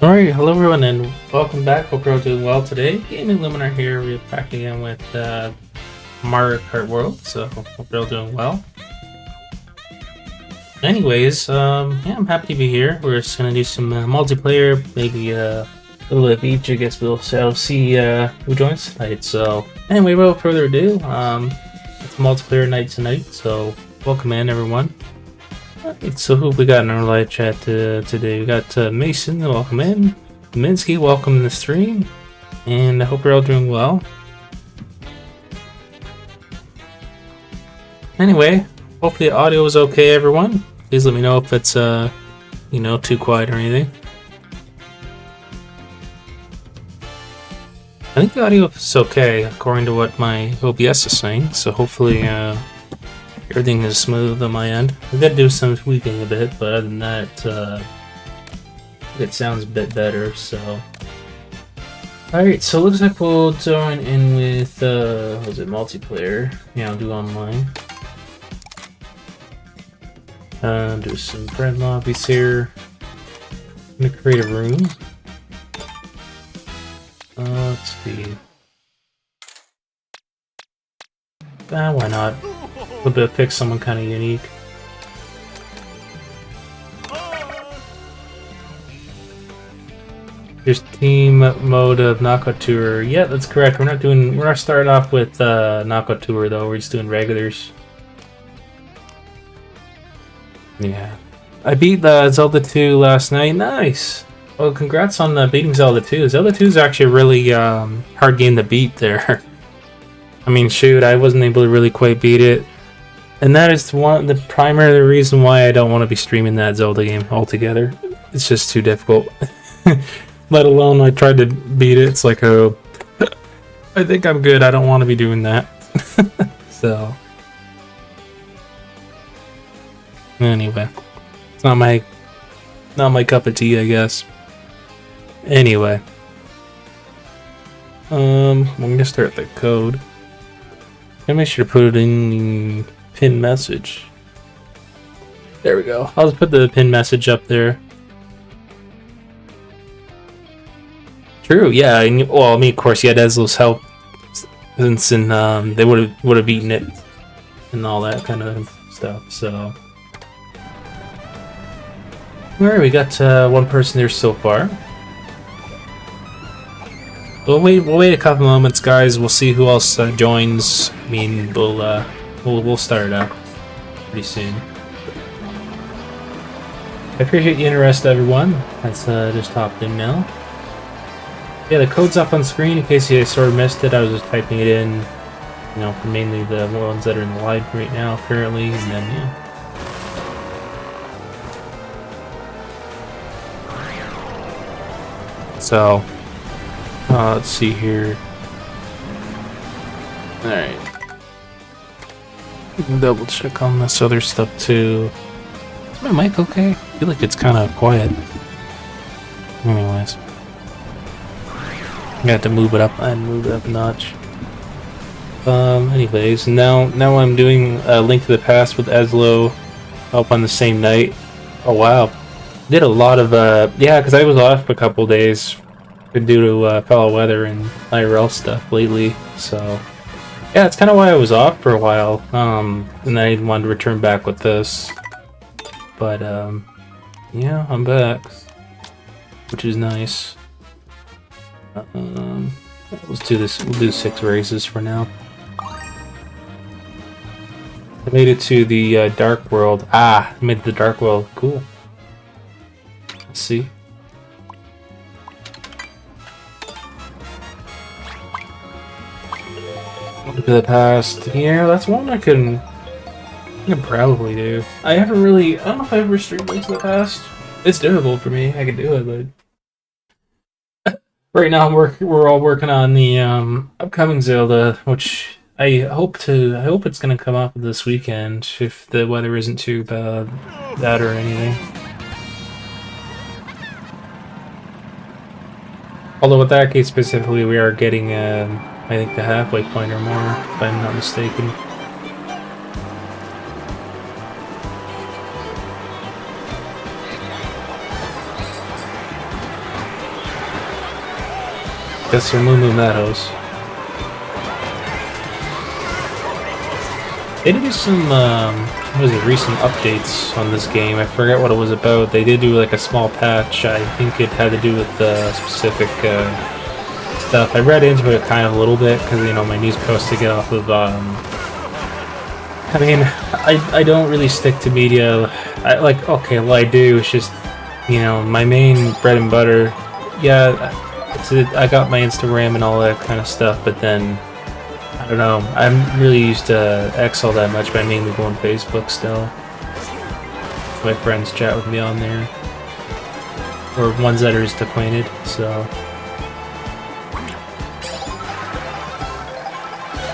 Alright, hello everyone and welcome back. Hope you're all doing well today. Gaming Luminary here. We're back again with Mario Kart World, so hope you're all doing well. Anyways, yeah, I'm happy to be here. We're just gonna do some multiplayer, maybe a little bit of each. I guess we'll see who joins tonight. So anyway, without further ado, it's a multiplayer night tonight, so welcome in everyone. Alright, so who we got in our live chat today? We got Mason, welcome in. Minsky, welcome to the stream. And I hope you're all doing well. Anyway, hopefully the audio is okay, everyone. Please let me know if it's, too quiet or anything. I think the audio is okay, according to what my OBS is saying. So hopefully, everything is smooth on my end. I did do some tweaking a bit, but other than that, it sounds a bit better, so. Alright, so looks like we'll join in with, what was it, multiplayer? Yeah, I'll do online. Do some friend lobbies here. I'm gonna create a room. Let's see. Why not? A little bit, pick someone kind of unique. There's team mode of knockout tour. Yeah, that's correct. We're not starting off with knockout tour though. We're just doing regulars. Yeah, I beat Zelda 2 last night. Nice. Well, congrats on beating Zelda 2. Zelda 2 is actually a really hard game to beat there. I mean, shoot, I wasn't able to really quite beat it. And that is the primary reason why I don't want to be streaming that Zelda game altogether. It's just too difficult. Let alone I tried to beat it. It's like, oh, I think I'm good. I don't want to be doing that. So, anyway, it's not my cup of tea, I guess. Anyway, I'm gonna start the code. I'm gonna make sure to put it in the pin message. There we go. I'll just put the pin message up there. True, yeah. And, well, I mean, of course, you had Ezlo's help, since they would have beaten it and all that kind of stuff. So, all right, we got one person there so far. We'll wait a couple moments, guys. We'll see who else joins. I mean, we'll start up pretty soon. I appreciate the interest, everyone. That's just hopped in now. Yeah, the code's up on screen in case you sort of missed it. I was just typing it in, for mainly the ones that are in the live right now, currently, and then yeah. So, let's see here. Alright. We can double check on this other stuff too. Is my mic okay? I feel like it's kind of quiet. Anyways. I got to move it up and move it up a notch. Anyways, now I'm doing a Link to the Past with Ezlo up on the same night. Oh wow. Did a lot of, yeah, because I was off a couple days due to foul weather and IRL stuff lately, so yeah, that's kind of why I was off for a while, and then I wanted to return back with this, but yeah, I'm back, which is nice. Let's do this. We'll do 6 races for now. I made it to the Dark World. I made the Dark World. Cool. Let's see. Look at the past. Yeah, that's one I can probably do. I don't know if I ever streamed Link to the Past. It's doable for me. I can do it, but right now we're all working on the upcoming Zelda, which I hope it's gonna come up this weekend if the weather isn't too bad or anything. Although with that case specifically, we are getting I think the halfway point or more, if I'm not mistaken. guess they're Moo Moo Meadows. They did do some, what was it, recent updates on this game. I forget what it was about. They did do like a small patch. I think it had to do with the specific stuff. I read into it kind of a little bit because, you know, my news post to get off of, I mean, I don't really stick to media. Okay, well I do. It's just, you know, my main bread and butter. Yeah, I got my Instagram and all that kind of stuff, but then I don't know. I haven't really used X all that much, but I mainly go on Facebook still. My friends chat with me on there, or ones that are just acquainted. So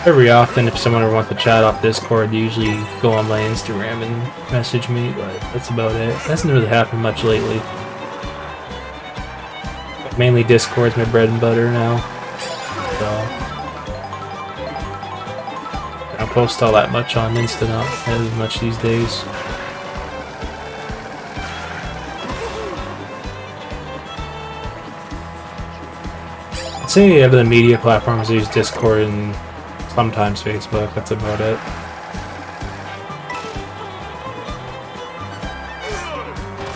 every often, if someone ever wants to chat off Discord, they usually go on my Instagram and message me. But that's about it. That hasn't really happened much lately. Mainly Discord's my bread and butter now. So I don't post all that much on Insta, not as much these days. I'd say out of the media platforms, I use Discord and sometimes Facebook. That's about it.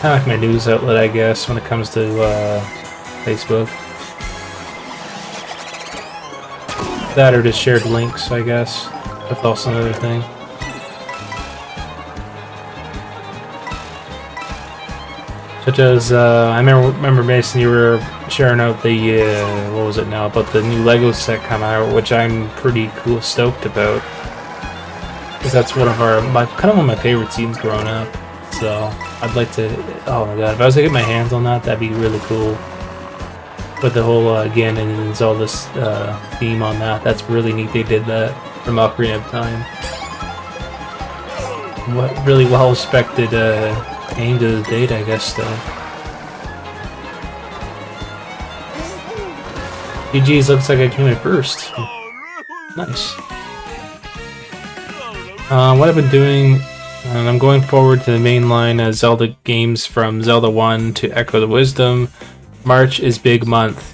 Kind of like my news outlet, I guess, when it comes to Facebook. That or just shared links, I guess. That's also another thing. Such as, I remember Mason, you were sharing out the, what was it now, about the new Lego set coming out, which I'm pretty stoked about. Because that's one of kind of one of my favorite scenes growing up. So, I'd like to, oh my god, if I was to get my hands on that, that'd be really cool. But the whole, again, and there's all this theme on that, that's really neat they did that from Ocarina of Time. What really well respected game to the date, I guess, still. GG's looks like I came in first. Nice. What I've been doing, I'm going forward to the main line as Zelda games from Zelda 1 to Echo the Wisdom. March is big month.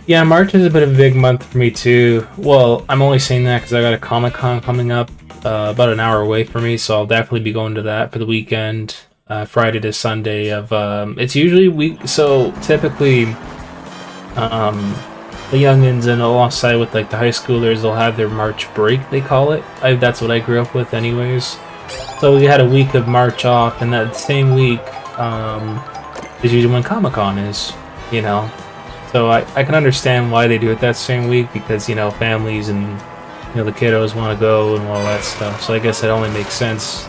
Yeah, March is a bit of a big month for me too. Well, I'm only saying that because I got a Comic-Con coming up about an hour away from me, so I'll definitely be going to that for the weekend, Friday to Sunday. It's usually so typically the youngins and alongside with like the high schoolers, they'll have their March break, they call it. That's what I grew up with, anyways. So we had a week of March off, and that same week is usually when Comic-Con is, you know. So I can understand why they do it that same week, because, you know, families and, you know, the kiddos want to go and all that stuff. So I guess it only makes sense.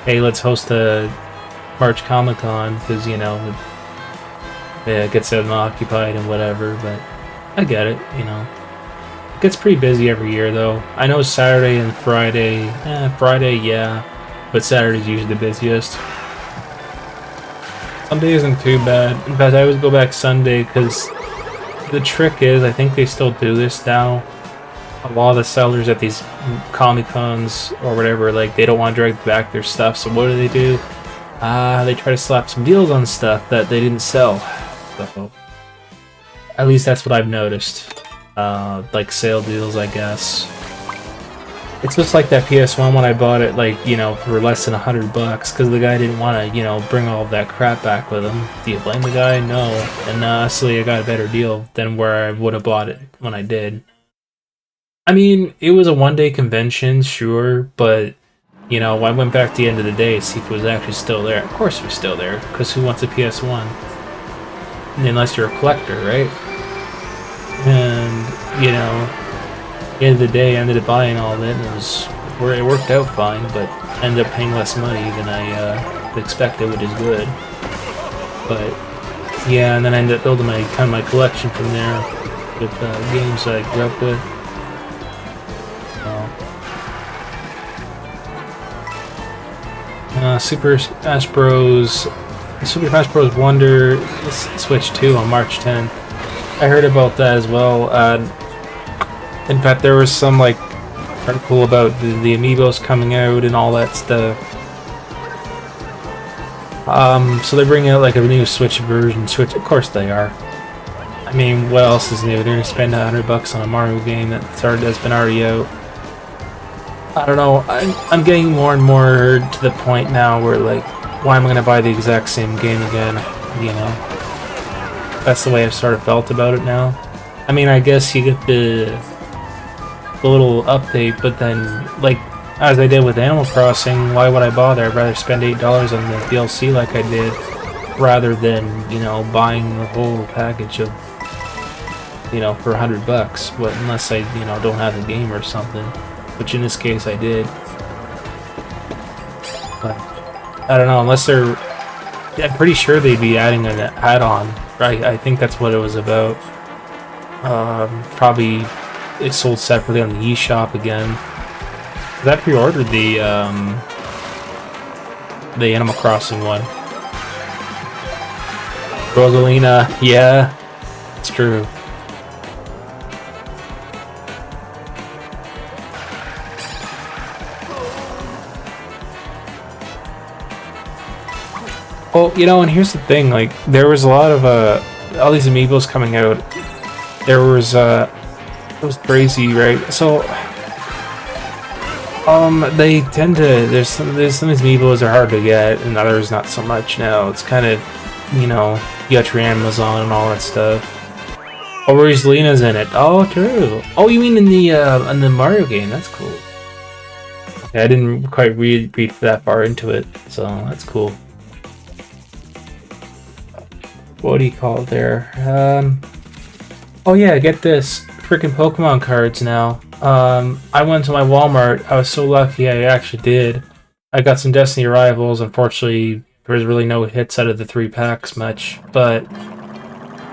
Hey, let's host a March Comic-Con, because, you know, it gets them occupied and whatever, but I get it, you know. It gets pretty busy every year, though. I know Saturday and Friday, Friday, yeah, but Saturday's usually the busiest. Sunday isn't too bad. In fact, I always go back Sunday, because the trick is, I think they still do this now. A lot of the sellers at these Comic-Cons or whatever, like, they don't want to drag back their stuff, so what do? They try to slap some deals on stuff that they didn't sell. So, at least that's what I've noticed. Like sale deals, I guess. It's just like that PS1 when I bought it, like, you know, for less than $100, because the guy didn't want to, you know, bring all of that crap back with him. Do you blame the guy? No. And honestly, I got a better deal than where I would have bought it when I did. I mean, it was a one-day convention, sure, but, you know, I went back at the end of the day to see if it was actually still there. Of course it was still there, because who wants a PS1? Unless you're a collector, right? And, you know, at the end of the day, I ended up buying all of it, and it worked out fine, but I ended up paying less money than I expected, which is good. But yeah, and then I ended up building my collection from there with games I grew up with. Super Smash Bros. Wonder Switch 2 on March 10th. I heard about that as well. In fact, there was some like article about the amiibos coming out and all that stuff. So they're bringing out like a new Switch version. Of course they are. I mean, what else is new? They're gonna spend $100 on a Mario game that's been already out. I don't know. I'm getting more and more to the point now where like, why am I gonna buy the exact same game again? You know, that's the way I've sort of felt about it now. I mean, I guess you get the little update, but then like as I did with Animal Crossing, why would I bother? I'd rather spend $8 on the DLC like I did, rather than, you know, buying the whole package of, you know, for $100. But unless I, you know, don't have the game or something, which in this case I did. But I don't know, unless they're, I'm pretty sure they'd be adding an add-on, right? I think that's what it was about. Probably it's sold separately on the eShop again. I pre-ordered the Animal Crossing one. Rosalina, yeah, it's true. Well, you know, and here's the thing, like, there was a lot of, all these amiibos coming out. There was, it was crazy, right? So, they tend to, there's some of these amiibos are hard to get, and others not so much now. It's kind of, you know, you got your Amazon and all that stuff. Oh, Rosalina's in it. Oh, true. Oh, you mean in the Mario game? That's cool. Yeah, I didn't quite read that far into it, so that's cool. What do you call it there? Oh yeah, get this. Freaking Pokemon cards now. I went to my Walmart. I was so lucky I actually did. I got some Destiny Rivals. Unfortunately, there was really no hits out of the 3 packs much. But,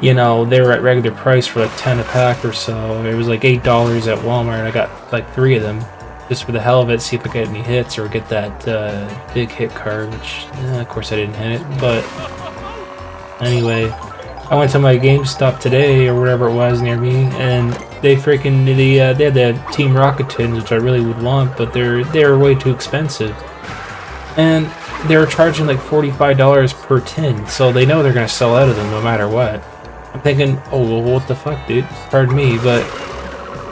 you know, they were at regular price for like 10 a pack or so. It was like $8 at Walmart. I got like 3 of them. Just for the hell of it, see if I get any hits or get that big hit card, which, of course I didn't hit it. But anyway, I went to my GameStop today, or whatever it was near me, and they freaking, they had the Team Rocket tins, which I really would want, but they're way too expensive. And they were charging like $45 per tin, so they know they're going to sell out of them no matter what. I'm thinking, oh, well, what the fuck, dude? Pardon me, but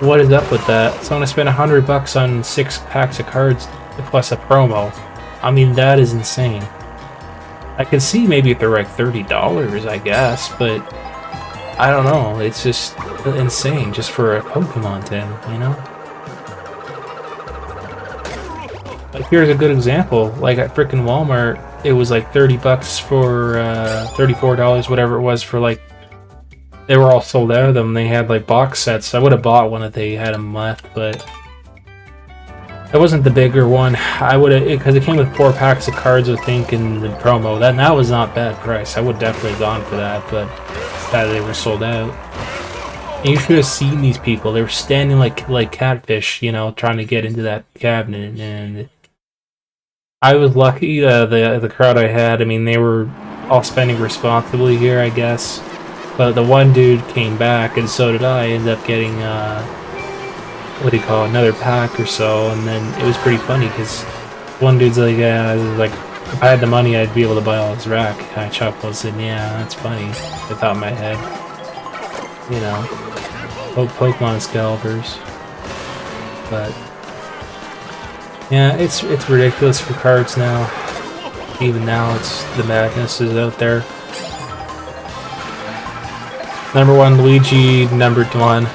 what is up with that? So I'm going to spend $100 on 6 packs of cards plus a promo. I mean, that is insane. I can see maybe if they're like $30, I guess, but I don't know. It's just insane just for a Pokemon tin, you know? Like, here's a good example. Like at frickin' Walmart, it was like $30 for $34, whatever it was, for like, they were all sold out of them. They had like box sets. I would have bought one if they had them left, but it wasn't the bigger one. I would have, because it came with 4 packs of cards, I think, in the promo. That was not bad price. I would definitely have gone for that, but sadly they were sold out. And you should have seen these people. They were standing like catfish, you know, trying to get into that cabinet. And I was lucky. The crowd I had, I mean, they were all spending responsibly here, I guess. But the one dude came back, and so did I. Ended up getting what do you call it, another pack or so, and then it was pretty funny because one dude's like, yeah, like, if I had the money, I'd be able to buy all his rack. Kind of chuckled and said, yeah, that's funny. I thought in my head, you know, Pokemon scalpers. But yeah, it's ridiculous for cards now. Even now, it's the madness is out there. Number 1 Luigi, number 1.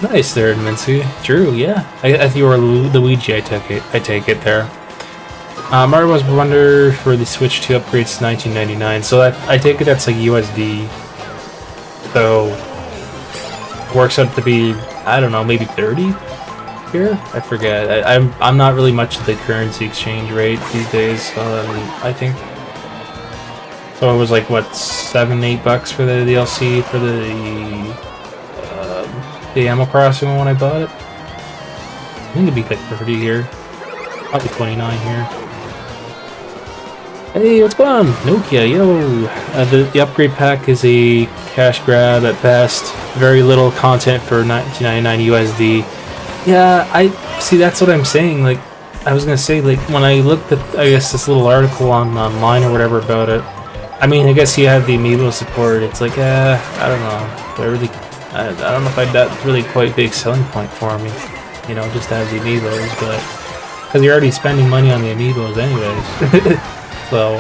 Nice there, Mincy. True, yeah. I think you were Luigi, I take it there. Mario Bros. Wonder for the Switch 2 upgrades to $19.99. So I take it that's like USD. So works out to be, I don't know, maybe 30 here? I forget. I'm not really much of the currency exchange rate these days. I think. So it was like, what, $7-8 for the DLC for the Animal Crossing when I bought it. I think it'd be like 30 here. Probably 29 here. Hey, what's going on? Nokia, yo! The upgrade pack is a cash grab at best. Very little content for $19.99 USD. Yeah, I see, that's what I'm saying. Like, I was gonna say, like, when I looked at, I guess, this little article online or whatever about it, I mean, I guess you have the amiibo support. It's like, I don't know. I don't know if that's really quite a big selling point for me. You know, just to have the amiibos, but because you're already spending money on the amiibos anyways. So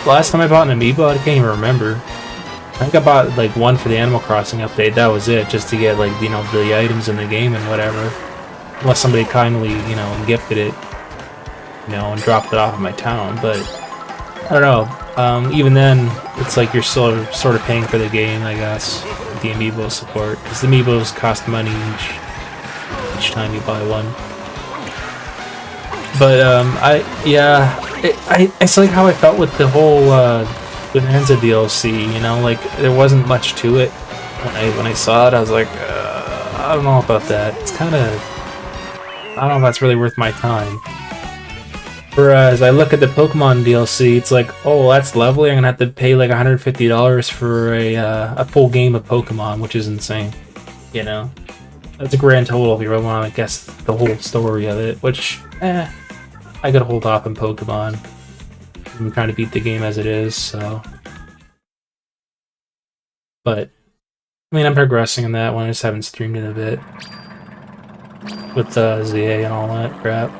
last time I bought an amiibo, I can't even remember. I think I bought like one for the Animal Crossing update. That was it, just to get like, you know, the items in the game and whatever. Unless somebody kindly, you know, gifted it, you know, and dropped it off in my town. But I don't know. Even then, it's like you're still sort of paying for the game, I guess, with the amiibo support, because the amiibos cost money each time you buy one. But it's like how I felt with the whole Bonanza DLC. You know, like there wasn't much to it. When I saw it, I was like, I don't know about that. It's kind of, I don't know if that's really worth my time. Whereas I look at the Pokemon DLC, it's like, oh, that's lovely. I'm gonna have to pay like $150 for a full game of Pokemon, which is insane. You know, that's a grand total if you really want to guess the whole story of it. Which, I could hold off on Pokemon. I'm trying to beat the game as it is, so. But I mean, I'm progressing in that one. I just haven't streamed it a bit with ZA and all that crap.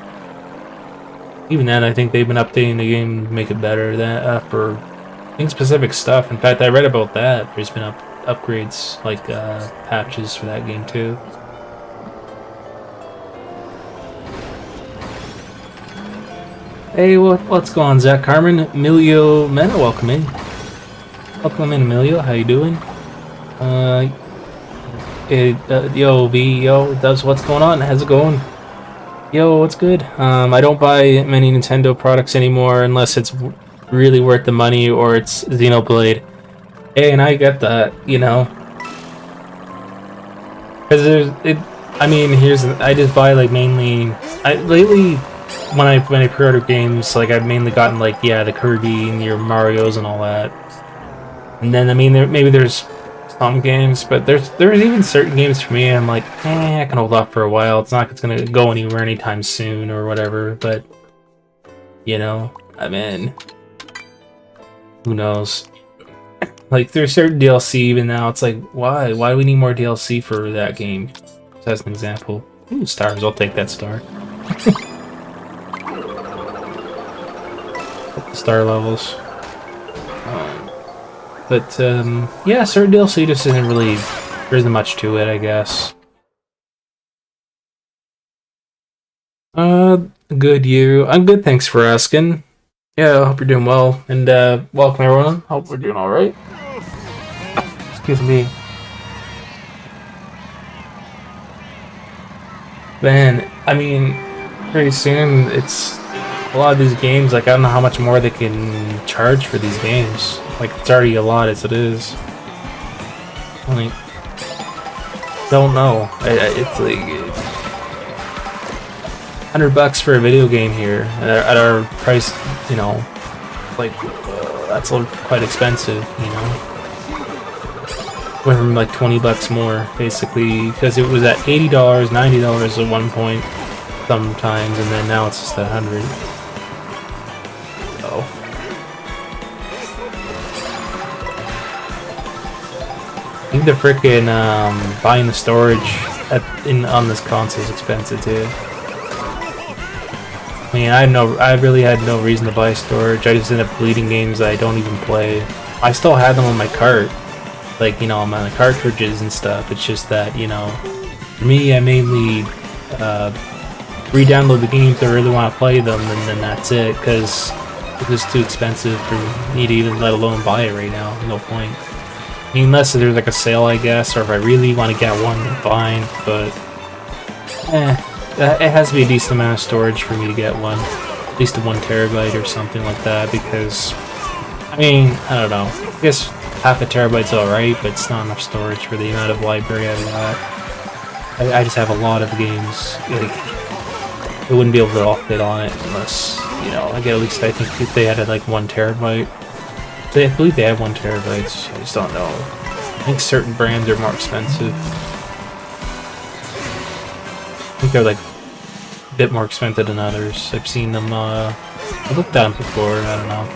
Even then, I think they've been updating the game to make it better for game-specific stuff. In fact, I read about that. There's been upgrades, like patches for that game too. Hey, what's going on, Zach Carmen? Emilio Mena, welcome in. Welcome in, Emilio. How you doing? Yo, V, yo, Dubs, what's going on? How's it going? Yo, what's good? I don't buy many Nintendo products anymore unless it's really worth the money or it's Xenoblade. Hey, and I get that, you know. Because I just buy like mainly. Lately, when I pre-order games, like I've mainly gotten like the Kirby and your Marios and all that. And then I mean, maybe there's some games, but there's even certain games for me I'm like, I can hold off for a while. It's not gonna go anywhere anytime soon or whatever. But you know, I mean, who knows? Like there's certain DLC even now. It's like, why do we need more DLC for that game? Just as an example. Ooh, stars. I'll take that star. Star levels. But yeah, certain DLC just isn't really, there isn't much to it, I guess. Good, you. I'm good, thanks for asking. Yeah, I hope you're doing well, and welcome everyone. Hope we're doing alright. Excuse me. Man, I mean, pretty soon it's a lot of these games, like I don't know how much more they can charge for these games. Like it's already a lot as it is. Like, don't know. It's like $100 for a video game here at our price. You know, like that's quite expensive. You know, went from like $20 more basically because it was at $80, $90 at one point sometimes, and then now it's just at $100. I think the frickin' buying the storage on this console is expensive too. I mean, I really had no reason to buy storage. I just ended up deleting games that I don't even play. I still had them on my cart, like you know, on my cartridges and stuff. It's just that you know, for me, I mainly re-download the games I really want to play them, and then that's it. Because it's just too expensive for me to even let alone buy it right now. No point. I mean, unless there's like a sale, I guess, or if I really want to get one, then fine, but it has to be a decent amount of storage for me to get one, at least a 1 terabyte or something like that, because, I mean, I don't know, I guess half a terabyte's alright, but it's not enough storage for the amount of library I've got. I just have a lot of games, like, I wouldn't be able to fit on it unless, you know, I get at least, I think if they had like 1 terabyte. I believe they have 1 terabyte. I just don't know. I think certain brands are more expensive. I think they're like a bit more expensive than others. I've seen them. I looked at them before. I don't know.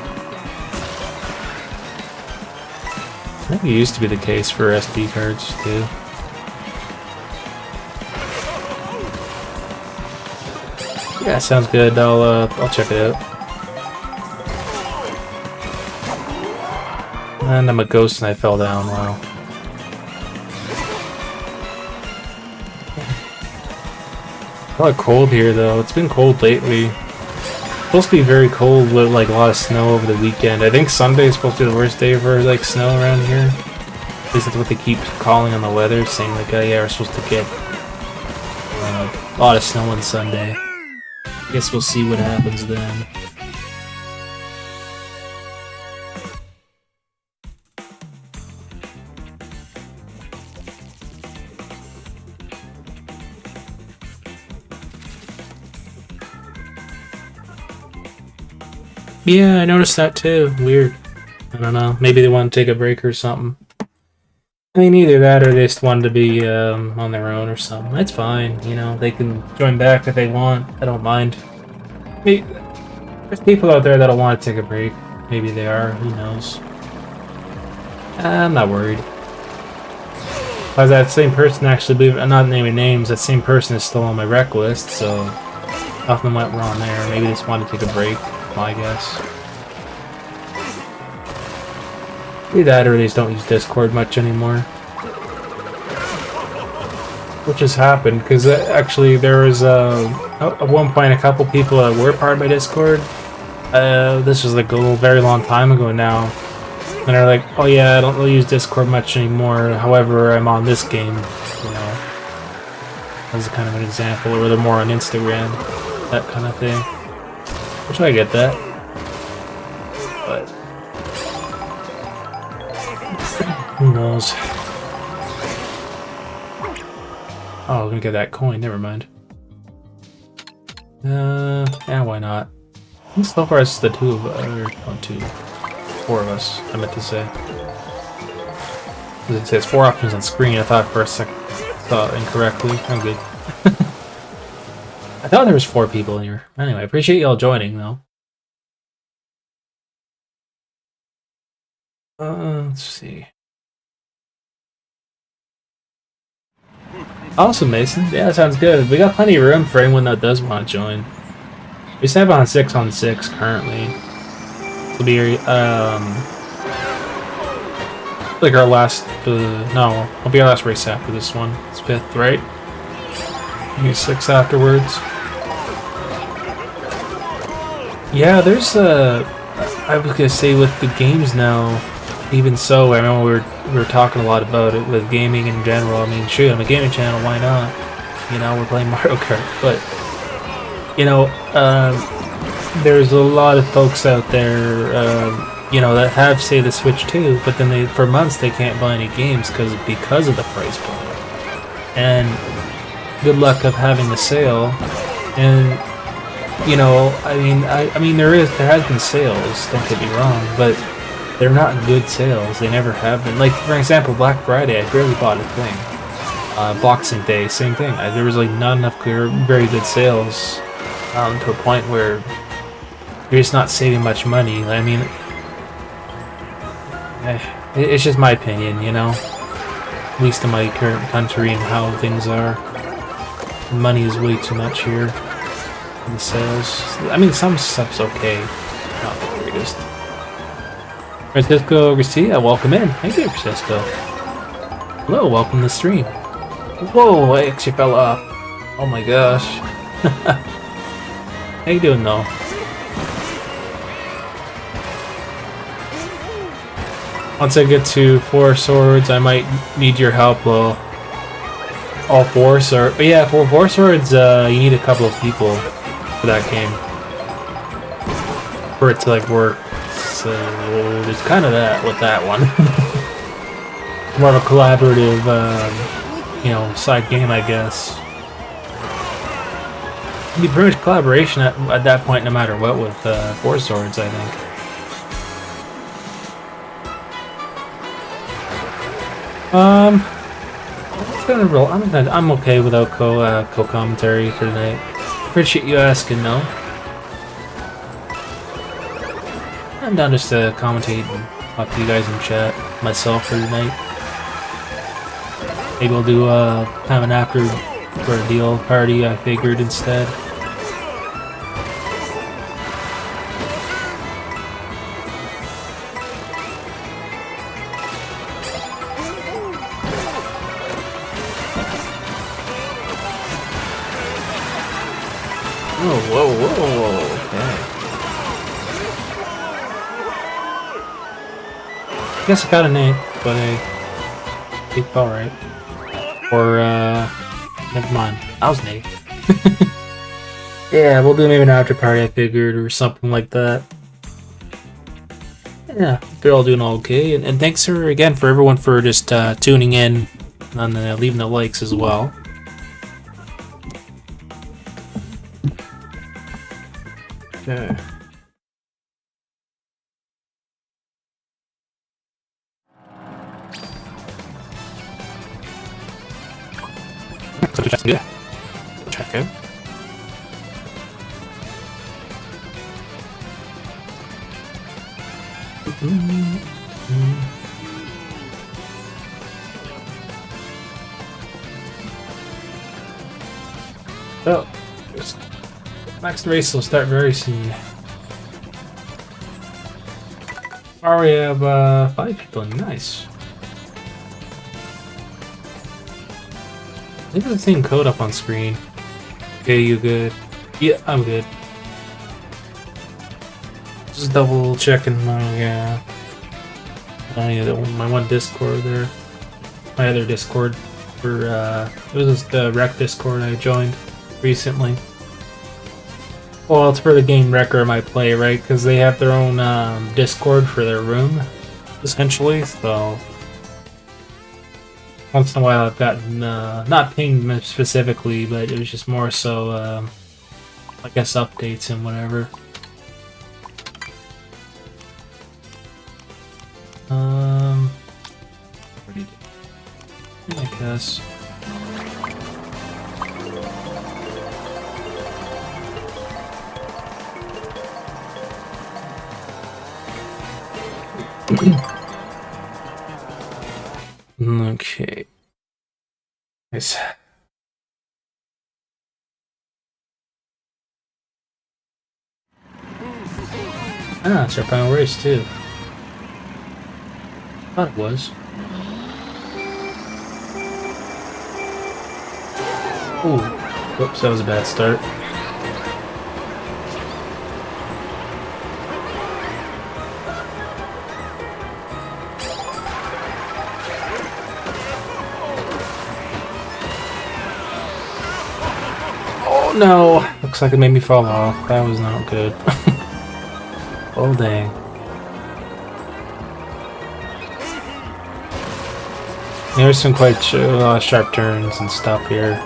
think it used to be the case for SD cards too. Yeah, sounds good. I'll check it out. And I'm a ghost and I fell down. Wow. A lot cold here though. It's been cold lately. It's supposed to be very cold with like a lot of snow over the weekend. I think Sunday is supposed to be the worst day for like snow around here. At least that's what they keep calling on the weather, saying like, oh yeah, we're supposed to get a lot of snow on Sunday. I guess we'll see what happens then. Yeah, I noticed that too. Weird. I don't know. Maybe they want to take a break or something. I mean, either that or they just wanted to be on their own or something. That's fine. You know, they can join back if they want. I don't mind. There's people out there that'll want to take a break. Maybe they are. Who knows? I'm not worried. Because that same person actually, I'm not naming names, that same person is still on my rec list, so nothing went wrong there. Maybe they just wanted to take a break. I guess. Either that or they just don't use Discord much anymore. Which has happened, because actually there was at one point a couple people that were part of my Discord. This was like a very long time ago now. And they're like, oh yeah, I don't really use Discord much anymore, however I'm on this game, you know. As kind of an example, or they're more on Instagram, that kind of thing. Which I get that, but who knows? Oh, I'm gonna get that coin. Never mind. Yeah, why not? So far, it's the two of four of us. I meant to say. It says 4 options on screen. I thought for a second, thought incorrectly. I'm good. I thought there was 4 people here. Anyway, I appreciate y'all joining, though. Let's see. Awesome, Mason. Yeah, that sounds good. We got plenty of room for anyone that does want to join. We just have on 6-on-6 currently. It'll be like our last. No, it'll be our last race after this one. It's 5th, right? Maybe 6 afterwards. Yeah, there's I was gonna say with the games now, even so, I remember we were talking a lot about it with gaming in general. I mean, shoot, on a gaming channel, why not? You know, we're playing Mario Kart, but you know, there's a lot of folks out there, you know, that have say the Switch too, but then for months they can't buy any games because of the price point. And good luck of having the sale, and you know, I mean, there has been sales. Don't get me wrong, but they're not good sales. They never have been. Like for example, Black Friday, I barely bought a thing. Boxing Day, same thing. There was like not enough very good sales to a point where you're just not saving much money. I mean, it's just my opinion, you know. At least in my current country and how things are, money is way too much here. The sales. I mean, some stuff's okay. Not the greatest. Francisco Garcia, welcome in. Thank you, Francisco. Hello, welcome to the stream. Whoa, I actually fell off. Oh my gosh. How you doing, though? Once I get to 4 swords, I might need your help. Well, all 4 swords. But yeah, for 4 swords, you need a couple of people for that game for it to like work. So there's kind of that with that one. More of a collaborative, you know, side game, I guess. It'd be pretty much collaboration at that point, no matter what, with 4 swords, I think. It's gonna roll. I'm okay without co-commentary for tonight. Appreciate you asking, though. I'm down just to commentate and talk to you guys in chat. myself for tonight. Maybe we'll do kind of an after ordeal party, I figured, instead. Oh, whoa, whoa, whoa, okay. I guess I got an 8, but I think alright. Or, never mind. That was an 8. Yeah, we'll do maybe an after party, I figured, or something like that. Yeah, they're all doing okay. And thanks again for everyone for just tuning in and leaving the likes as well. Okay. Yeah. Check it. So, next race will start very soon. We have 5 people. Nice. I think it's the same code up on screen. Okay, you good? Yeah, I'm good. Just double checking my my one Discord there. My other Discord for it was the Rec Discord I joined recently. Well, it's for the game Wrecker I might play, right? Because they have their own Discord for their room, essentially. So once in a while I've gotten not pinged specifically, but it was just more so I guess updates and whatever. I guess. Okay. Nice. Ah, it's our final race too. Thought it was. Ooh. Whoops, that was a bad start. Oh no! Looks like it made me fall off. That was not good. Oh dang. There's some quite sharp turns and stuff here.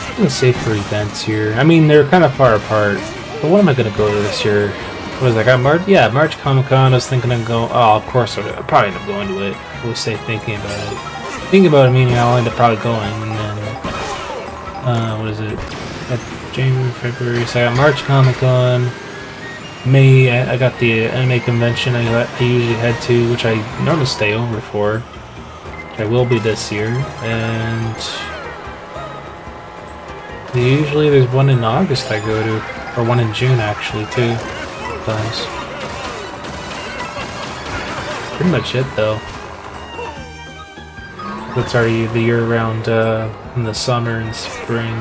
I'm gonna save for events here. I mean, they're kind of far apart. But what am I gonna go to this year? What is that? Got March? Yeah, March Comic Con. I was thinking of going. Oh, of course I'll probably end up going to it. We'll say thinking about it. Thinking about it, meaning I'll end up probably going. And then, what is it? January, February. So I got March Comic Con. May, I got the anime convention I usually head to, which I normally stay over for. I will be this year, and usually there's one in August I go to, or one in June actually too. Sometimes. Pretty much it though. It's already the year-round in the summer and spring.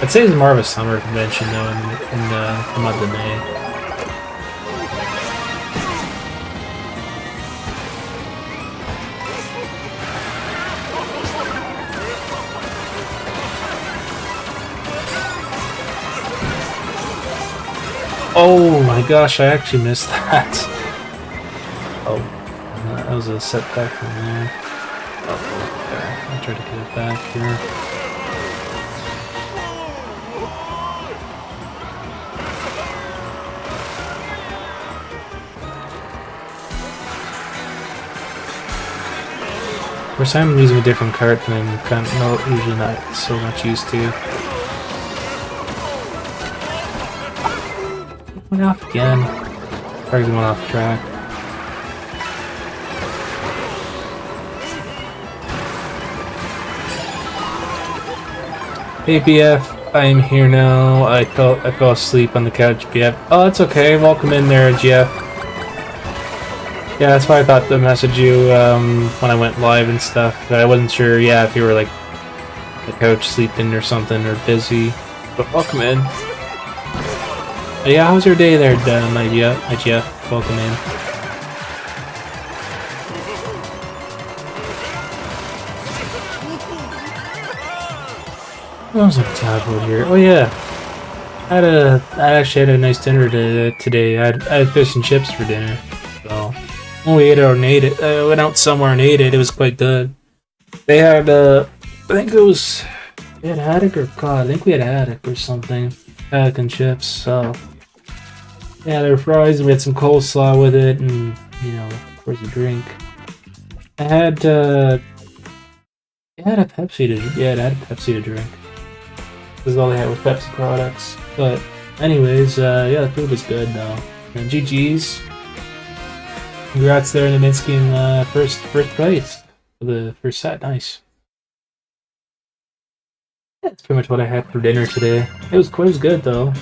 I'd say it's more of a summer convention though in the month of May. Oh my gosh, I actually missed that. Oh, that was a setback from there. Oh, okay. I'll try to get it back here. Of course, I'm using a different cart than I'm kind of usually not so much used to. Went off again. Probably went off track. Hey BF, I am here now. I fell asleep on the couch, BF. Oh, that's okay. Welcome in there, GF. Yeah, that's why I thought to message you when I went live and stuff. But I wasn't sure, yeah, if you were like on the couch sleeping or something or busy. But welcome in. Yeah, how's your day there, my GF? Welcome in. What was I talking about here? Oh yeah, I actually had a nice dinner today. I had fish and chips for dinner. So when we ate it or ate it, I went out somewhere and ate it. It was quite good. They had I think it was we had haddock or cod. I think we had haddock or something. Haddock and chips. So yeah, they were fries. And we had some coleslaw with it, and you know, of course, a drink. I had a Pepsi to I had a Pepsi to drink. This is all they had with Pepsi products. But anyways, yeah, the food was good though. And GG's. Congrats there in the Minsky in first place for the first set. Nice. Yeah, that's pretty much what I had for dinner today. It was good though.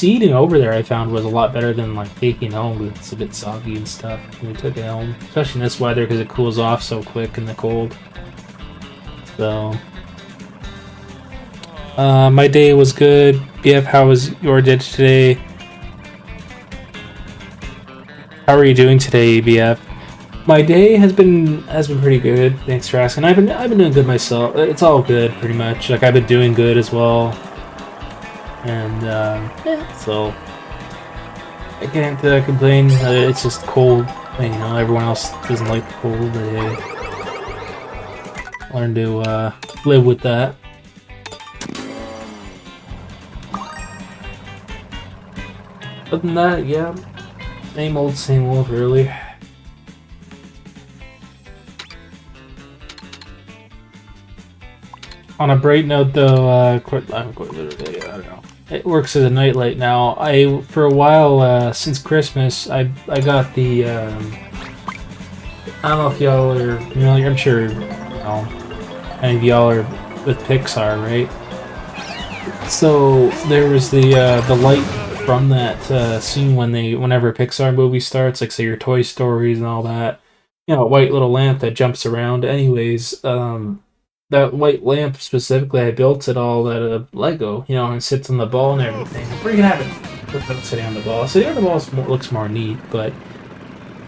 Eating over there I found was a lot better than like taking home. It's a bit soggy and stuff when we took it home, especially in this weather because it cools off so quick in the cold. So. My day was good. BF, how was your day today? How are you doing today, BF? My day has been pretty good. Thanks for asking. I've been doing good myself. It's all good, pretty much. Like I've been doing good as well, and yeah. So I can't complain. It's just cold. You know, everyone else doesn't like the cold, but hey, learn to live with that. Other than that, yeah, same old, really. On a bright note, though, I don't know. It works as a nightlight now. For a while, since Christmas, I got the. I don't know if y'all are familiar. I'm sure, you know, any of y'all are with Pixar, right? So there was the light from that scene whenever a Pixar movie starts, like say your Toy Stories and all that, you know, a white little lamp that jumps around. Anyways, that white lamp specifically, I built it all out of Lego, you know, and sits on the ball and everything. We're gonna have it sitting on the ball. Sitting on the ball looks more neat, but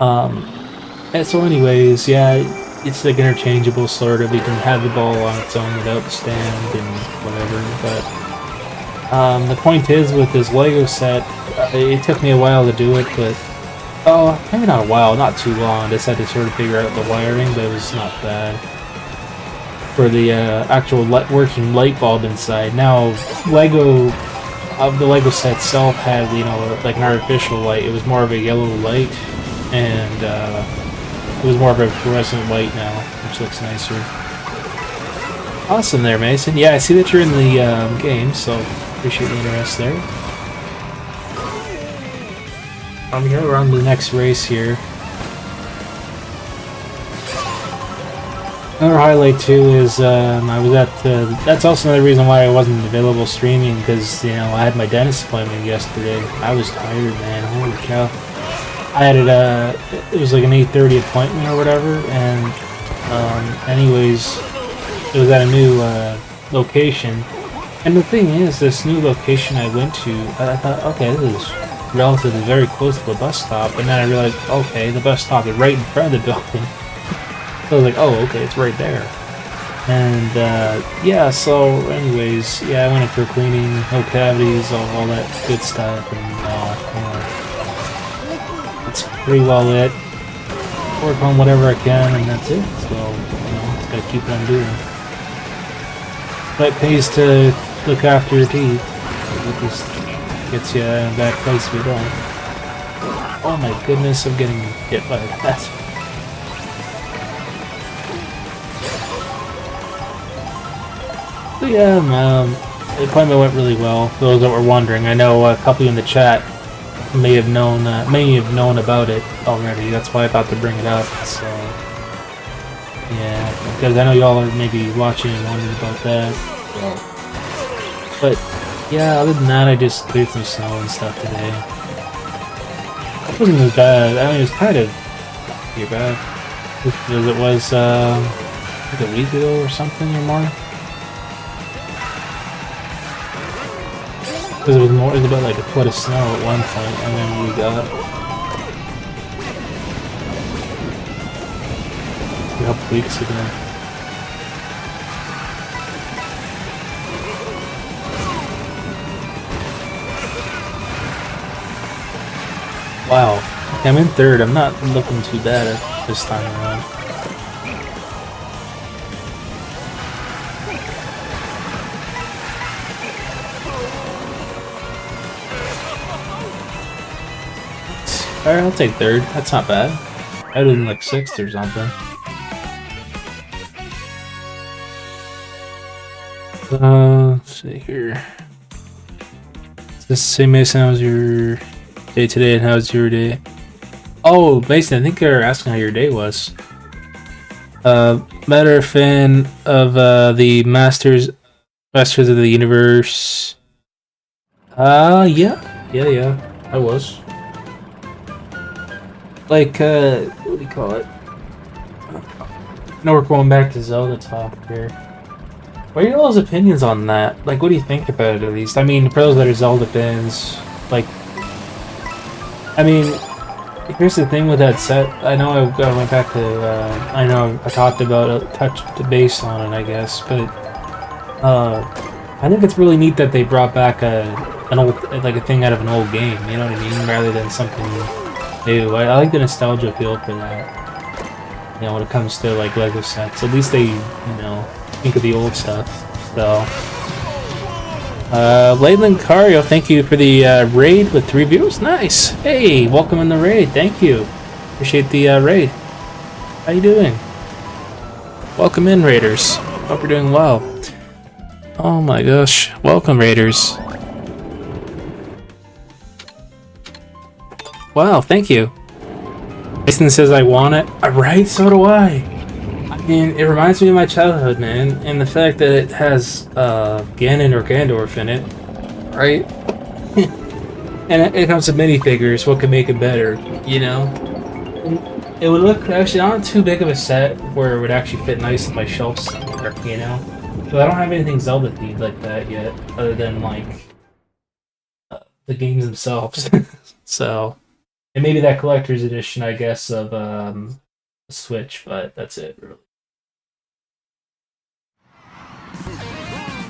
and so anyways, yeah, it's like interchangeable sort of. You can have the ball on its own without the stand and whatever, but. The point is, with this Lego set, it took me a while to do it, but... Oh, maybe not a while, not too long. I just had to sort of figure out the wiring, but it was not bad. For the actual working light bulb inside. Now, the Lego set itself had, you know, like an artificial light. It was more of a yellow light, and it was more of a fluorescent light now, which looks nicer. Awesome there, Mason. Yeah, I see that you're in the game, so... Appreciate the interest there. I'm here. We're on the next race here. Another highlight too is I was at. That's also another reason why I wasn't available streaming, because you know I had my dentist appointment yesterday. I was tired, man. Holy cow! I had it was like an 8:30 appointment or whatever, and anyways, it was at a new location. And the thing is, this new location I went to, I thought, okay, this is relatively very close to the bus stop, and then I realized, okay, the bus stop is right in front of the building. So I was like, oh, okay, it's right there. And, yeah, so, anyways, yeah, I went in for cleaning, no cavities, all that good stuff, and, it's pretty well lit. Work on whatever I can, and that's it. So, you know, just gotta keep on doing. But it pays to look after your teeth. It just gets you in a bad place if you don't. Oh my goodness, I'm getting hit by that. So yeah, the appointment went really well. For those that were wondering, I know a couple in the chat may have known about it already. That's why I thought to bring it up. So yeah, because I know y'all are maybe watching and wondering about that. So. But yeah, other than that, I just cleared some snow and stuff today. It wasn't as bad. I mean, it was kind of pretty bad. As it was like a week ago or something or more. Because it was about like a foot of snow at one point, and then we got a couple weeks ago. Wow, okay, I'm in third. I'm not looking too bad at this time around. Alright, I'll take third. That's not bad. Better than like sixth or something. Let's see here. Just say, Mason, how's your day today and how's your day? Oh, Mason, I think they're asking how your day was. Better fan of the Masters of the Universe. Yeah, I was. Like, what do you call it? No, we're going back to Zelda talk here. What are your all's opinions on that? Like, what do you think about it, at least? I mean, for those that are Zelda fans, like... I mean, here's the thing with that set. I know I went back to, I know I talked about it, touched base on it, I guess, but... I think it's really neat that they brought back an old, like a thing out of an old game, you know what I mean? Rather than something new. I like the nostalgia feel for that. You know, when it comes to like Lego sets, at least they, you know, think of the old stuff. So, Leyland Cario, thank you for the raid with 3 viewers. Nice. Hey, welcome in the raid. Thank you. Appreciate the raid. How you doing? Welcome in, Raiders. Hope you're doing well. Oh my gosh. Welcome, Raiders. Wow, thank you. Mason says I want it. Right, so do I. I mean, it reminds me of my childhood, man, and the fact that it has Ganon or Gandorf in it, right? And it comes with minifigures. What could make it better, you know? And it would look actually not too big of a set where it would actually fit nice on my shelf somewhere, you know? But I don't have anything Zelda themed like that yet, other than like the games themselves. So. And maybe that collector's edition, I guess, of Switch, but that's it, really.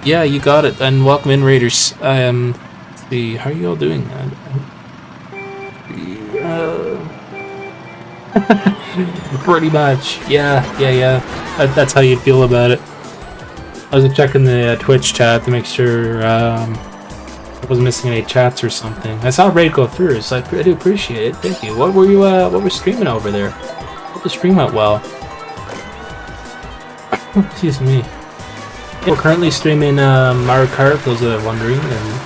Yeah, you got it, and welcome in, Raiders. Let's see, how are you all doing? Pretty much, yeah. That's how you feel about it. I was checking the Twitch chat to make sure I wasn't missing any chats or something. I saw Raid go through, so I do appreciate it. Thank you. What were you? What were streaming over there? Hope the stream went well. Excuse me. Yeah, we're currently streaming Mario Kart. Those that are wondering, and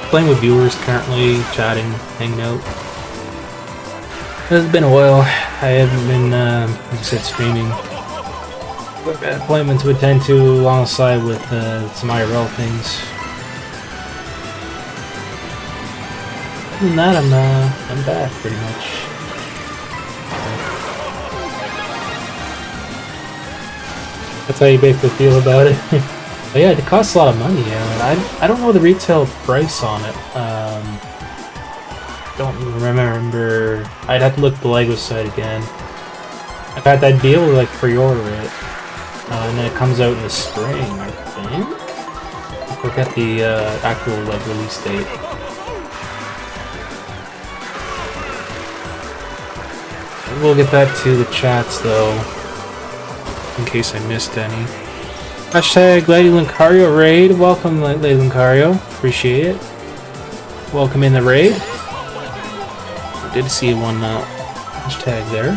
playing with viewers currently, chatting, hanging out. It's been a while. I haven't been, like I said, streaming. I've got appointments to attend to alongside with some IRL things. Other than that, I'm back pretty much. That's how you basically feel about it. But yeah, it costs a lot of money, yeah. I don't know the retail price on it. Don't remember. I'd have to look at the Lego site again. In fact, I'd be able to like pre-order it, and then it comes out in the spring, I think. I forget the actual like release date. We'll get back to the chats though, in case I missed any. Hashtag Lady Luncario raid. Welcome, Lady Luncario. Appreciate it. Welcome in the raid. I did see one hashtag there.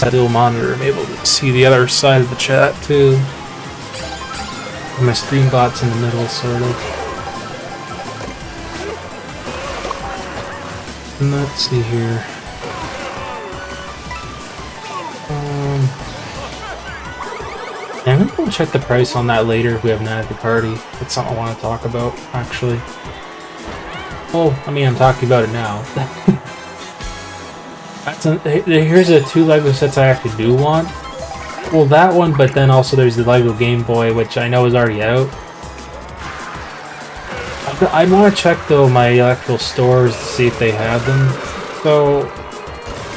That little monitor, I'm able to see the other side of the chat too. And my stream bot's in the middle, sort of. Let's see here. Yeah, I'm gonna go check the price on that later if we have an after party. It's something I want to talk about, actually. Oh, I mean, I'm talking about it now. Here's the 2 LEGO sets I actually do want. Well, that one, but then also there's the LEGO Game Boy, which I know is already out. I want to check, though, my electrical stores to see if they have them. So,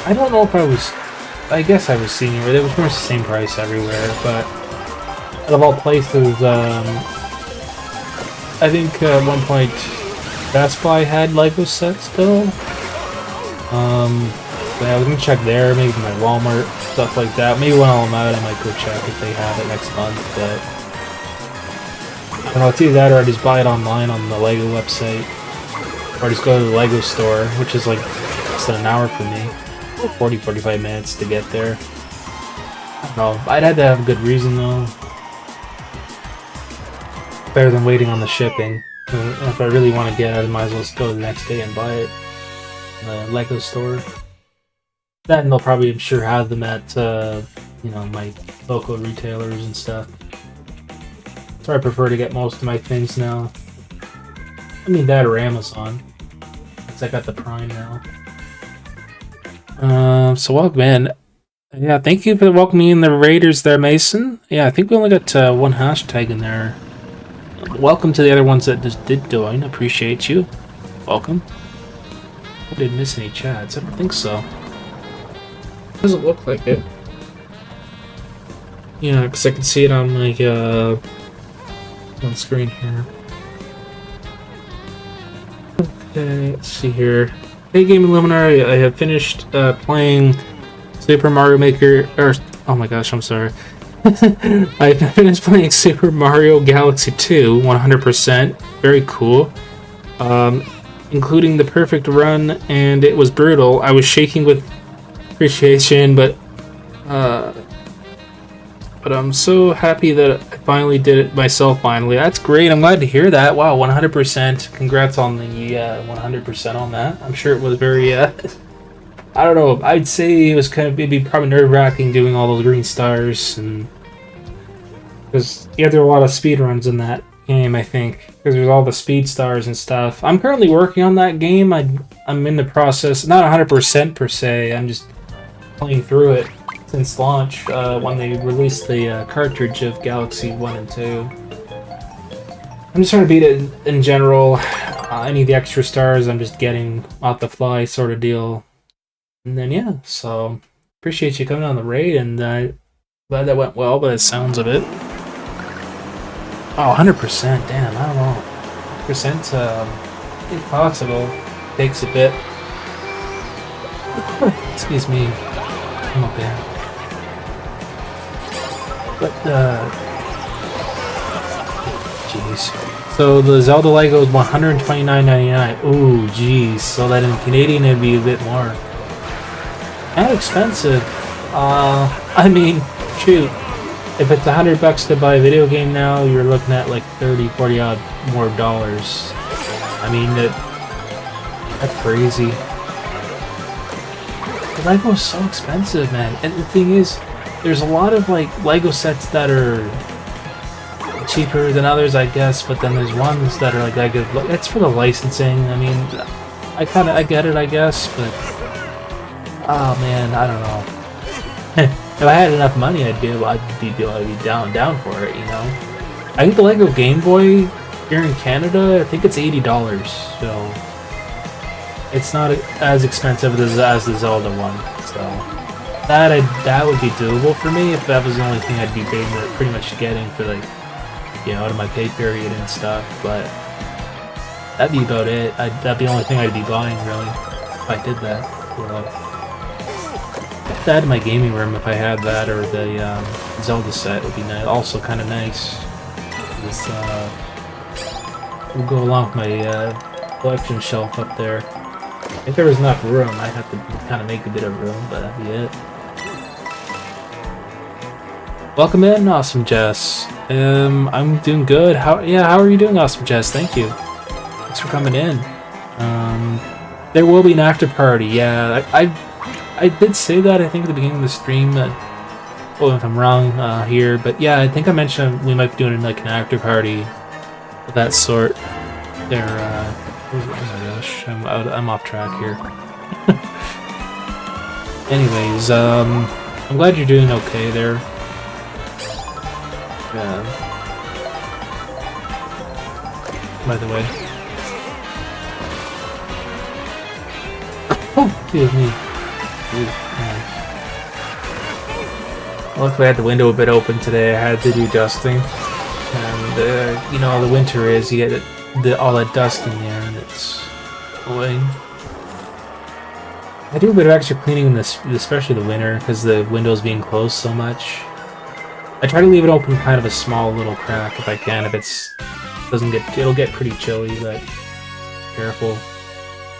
I don't know if I was... I guess I was seeing it. It was pretty much the same price everywhere, but... out of all places, I think at one point Best Buy had LEGO sets still. But I was gonna check there, maybe my Walmart, stuff like that. Maybe when I'm out, I might go check if they have it next month, but... I don't know, it's either that or I just buy it online on the LEGO website. Or just go to the LEGO store, which is like less than an hour for me. 40-45 minutes to get there. I don't know, I'd have to have a good reason though. Better than waiting on the shipping. If I really want to get it, I might as well just go the next day and buy it in the LEGO store. Then they'll probably, I'm sure, have them at, you know, my local retailers and stuff. So I prefer to get most of my things now. I mean, that or Amazon. Because I got the Prime now. So welcome in. Yeah, thank you for welcoming in the Raiders there, Mason. Yeah, I think we only got one hashtag in there. Welcome to the other ones that just did join. Appreciate you. Welcome. I didn't miss any chats. I don't think so. Doesn't look like it. Yeah, because I can see it on my on screen here. Okay, let's see here. Hey, Gaming Luminary, I have finished playing Super Mario Maker. Or oh my gosh, I'm sorry. I finished playing Super Mario Galaxy 2 100%. Very cool. Including the perfect run, and it was brutal. I was shaking with appreciation, but I'm so happy that I finally did it myself. Finally, that's great. I'm glad to hear that. Wow, 100%. Congrats on the 100% on that. I'm sure it was very. I don't know. I'd say it was kind of maybe probably nerve-wracking doing all those green stars, and because yeah, there are a lot of speed runs in that game. I think because there's all the speed stars and stuff. I'm currently working on that game. I'm in the process, not 100% per se. I'm just playing through it since launch, when they released the cartridge of Galaxy 1 and 2. I'm just trying to beat it in general. Any of the extra stars I'm just getting off the fly sort of deal. And then yeah, so appreciate you coming on the raid, and glad that went well by the sounds of it. Oh, 100%, damn, I don't know. Percent, impossible. Takes a bit. Excuse me. I'm not bad. But, jeez. So the Zelda Lego is $129.99. Ooh, jeez. So that in Canadian it'd be a bit more. And expensive. I mean, shoot. If it's $100 to buy a video game now, you're looking at like 30-40 odd more dollars. I mean, that's crazy. Lego is so expensive, man. And the thing is, there's a lot of like Lego sets that are cheaper than others, I guess, but then there's ones that are like that good. It's for the licensing. I mean, I get it, I guess, but oh man, I don't know. If I had enough money, I'd be down for it, you know. I think the Lego Game Boy here in Canada, I think it's $80, so it's not as expensive as the Zelda one. So that would be doable for me if that was the only thing I'd be pretty much getting for like, you know, out of my pay period and stuff. But that'd be about it. That'd be the only thing I'd be buying really if I did that. You know. That in my gaming room, if I had that, or the Zelda set, would be nice. Also kind of nice. This will go along with my collection shelf up there. If there was enough room, I'd have to kind of make a bit of room, but that'd be it. Welcome in, Awesome Jess. I'm doing good. How are you doing, Awesome Jess? Thank you. Thanks for coming in. There will be an after party. Yeah, I did say that, I think, at the beginning of the stream. Oh, if I'm wrong here, but yeah, I think I mentioned we might be doing like an actor party of that sort. There, oh my gosh, I'm off track here. Anyways, I'm glad you're doing okay there. By the way. Oh, excuse me. Luckily I had the window a bit open today. I had to do dusting. And, you know how the winter is, you get all that dust in there and it's annoying. I do a bit of extra cleaning in this, especially the winter, because the window's being closed so much. I try to leave it open kind of a small little crack if I can, if it'll get pretty chilly, but careful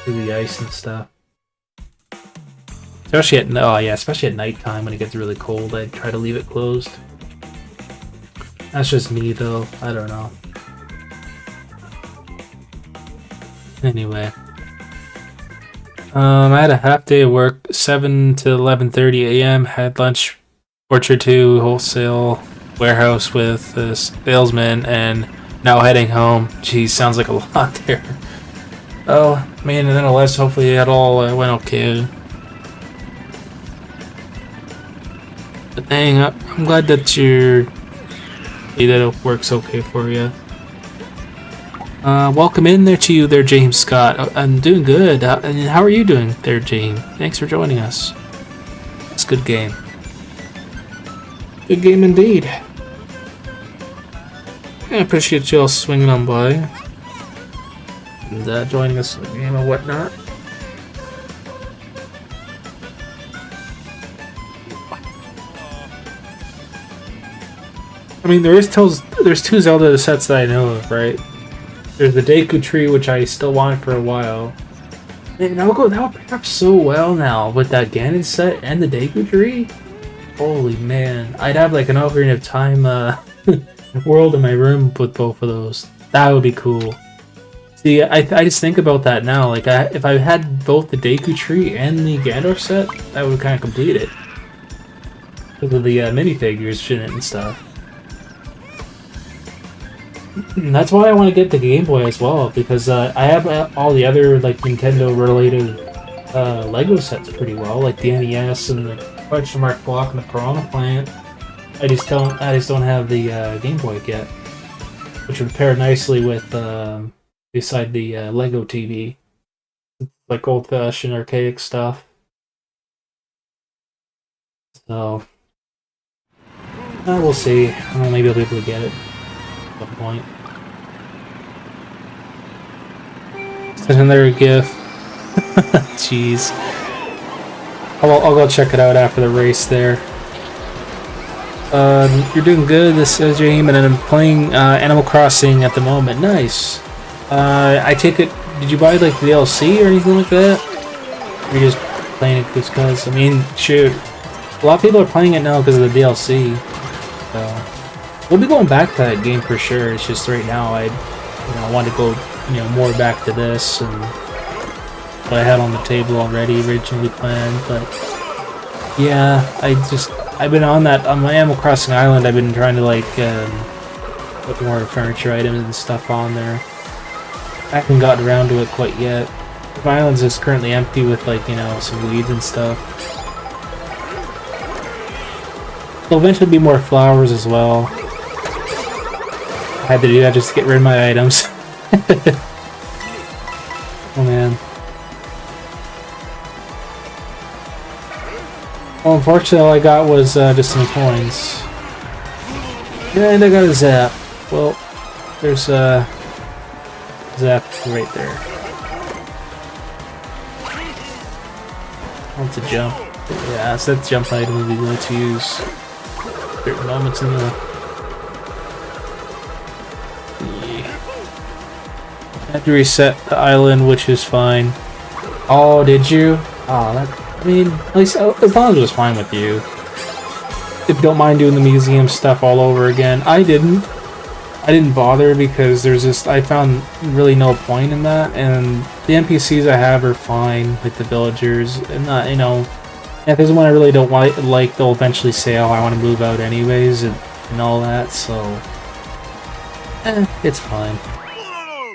through the ice and stuff. Especially at nighttime when it gets really cold, I try to leave it closed. That's just me though, I don't know. Anyway. I had a half day of work, 7 to 11:30 a.m. Had lunch, Orchard 2 wholesale warehouse with the salesman, and now heading home. Geez, sounds like a lot there. Oh man, and nonetheless, hopefully it all went okay. But dang, I'm glad that it works okay for you. Welcome in there to you there, James Scott. I'm doing good. And how are you doing there, James? Thanks for joining us. It's a good game. Good game indeed. I appreciate you all swinging on by and joining us in the game and whatnot. I mean, there's two Zelda sets that I know of, right? There's the Deku Tree, which I still wanted for a while. And that would pair up so well now with that Ganon set and the Deku Tree. Holy man, I'd have like an Ocarina of Time world in my room with both of those. That would be cool. See, I just think about that now. Like, if I had both the Deku Tree and the Ganon set, that would kind of complete it. Because of the minifigures in it and stuff. That's why I want to get the Game Boy as well, because I have all the other like Nintendo related Lego sets pretty well, like the NES and the question mark block and the Piranha Plant. I just don't have the Game Boy yet, which would pair nicely with beside the Lego TV, like old-fashioned archaic stuff. So we'll see. I don't know, maybe I'll be able to get it. Some point. There's another GIF. Jeez. I'll go check it out after the race there. You're doing good, this is James, and I'm playing Animal Crossing at the moment. Nice. I take it, did you buy like the DLC or anything like that? Or you're just playing it just because? I mean, shoot. A lot of people are playing it now because of the DLC. So. We'll be going back to that game for sure. It's just right now I want to go more back to this and what I had on the table already originally planned. But yeah, I've been on my Animal Crossing Island. I've been trying to like put more furniture items and stuff on there. I haven't gotten around to it quite yet. My island's just currently empty with like some weeds and stuff. There'll eventually be more flowers as well. I had to do that just to get rid of my items. Oh man. Well, unfortunately all I got was just some coins. And I got a zap. Well, there's a zap right there. That's a jump. Yeah, so that jump item would be good to use certain moments in the... I had to reset the island, which is fine. Oh, did you? Oh, I mean, at least as long as it was fine with you. If you don't mind doing the museum stuff all over again. I didn't bother because I found really no point in that, and the NPCs I have are fine, like the villagers, and not, Yeah, this is one I really don't like. They'll eventually say, "Oh, I want to move out anyways," and all that. So, it's fine.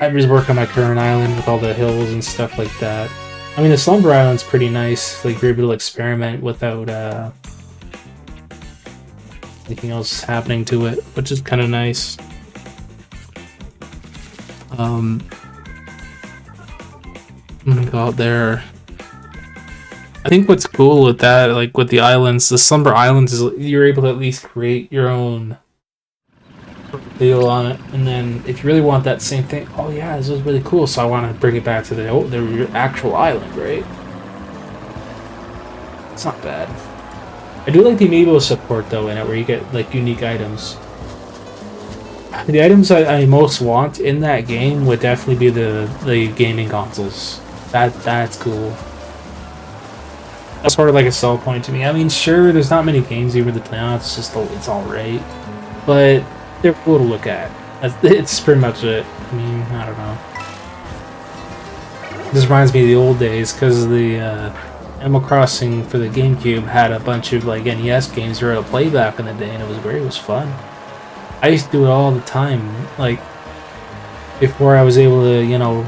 I just work on my current island with all the hills and stuff like that. I mean, the Slumber Island's pretty nice. Like, you're able to experiment without anything else happening to it, which is kind of nice. Go out there. I think what's cool with that, like with the islands, the Slumber Islands, is you're able to at least create your own deal on it, and then if you really want that same thing, oh yeah, this was really cool, so I want to bring it back to the actual island, right? It's not bad. I do like the amiibo support though in it, where you get like unique items. The items I most want in that game would definitely be the gaming consoles. That's cool. That's sort of like a sell point to me. I mean, sure, there's not many games you really play on. It's just it's alright, but they're cool to look at. It's pretty much it. I mean, I don't know. This reminds me of the old days because the Animal Crossing for the GameCube had a bunch of like NES games you were able to play back in the day, and it was great. It was fun. I used to do it all the time, like before I was able to, you know,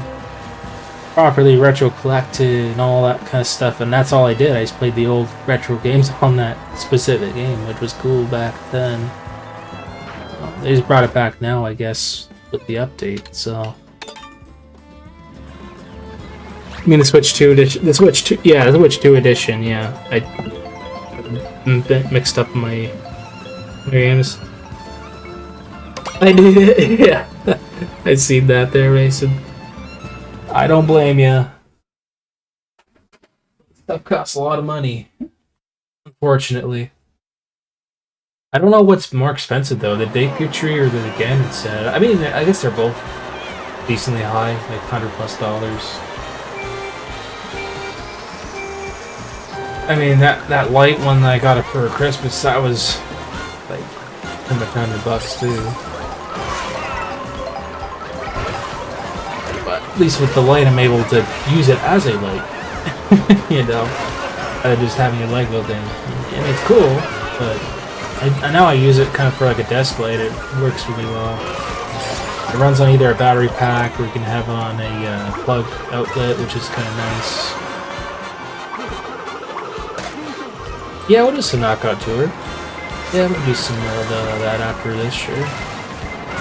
properly retro collect and all that kind of stuff, and that's all I did. I just played the old retro games on that specific game, which was cool back then. They just brought it back now, I guess, with the update. So, I mean, the Switch 2 edition. The Switch 2, yeah, the Switch 2 edition. Yeah, I mixed up my games. I did it. Yeah, I seen that there, Mason. I don't blame you. Stuff costs a lot of money, unfortunately. I don't know what's more expensive though, the debut tree or the Ganon set. I mean, I guess they're both decently high, like $100+. I mean, that light one that I got it for Christmas, that was like $100 too. But at least with the light, I'm able to use it as a light. You know, just having a Lego thing, and it's cool. But now I use it kind of for like a desk light. It works really well. It runs on either a battery pack or you can have on a plug outlet, which is kind of nice. Yeah, we'll do some knockout tour. Yeah, we'll do some more of that after this, sure.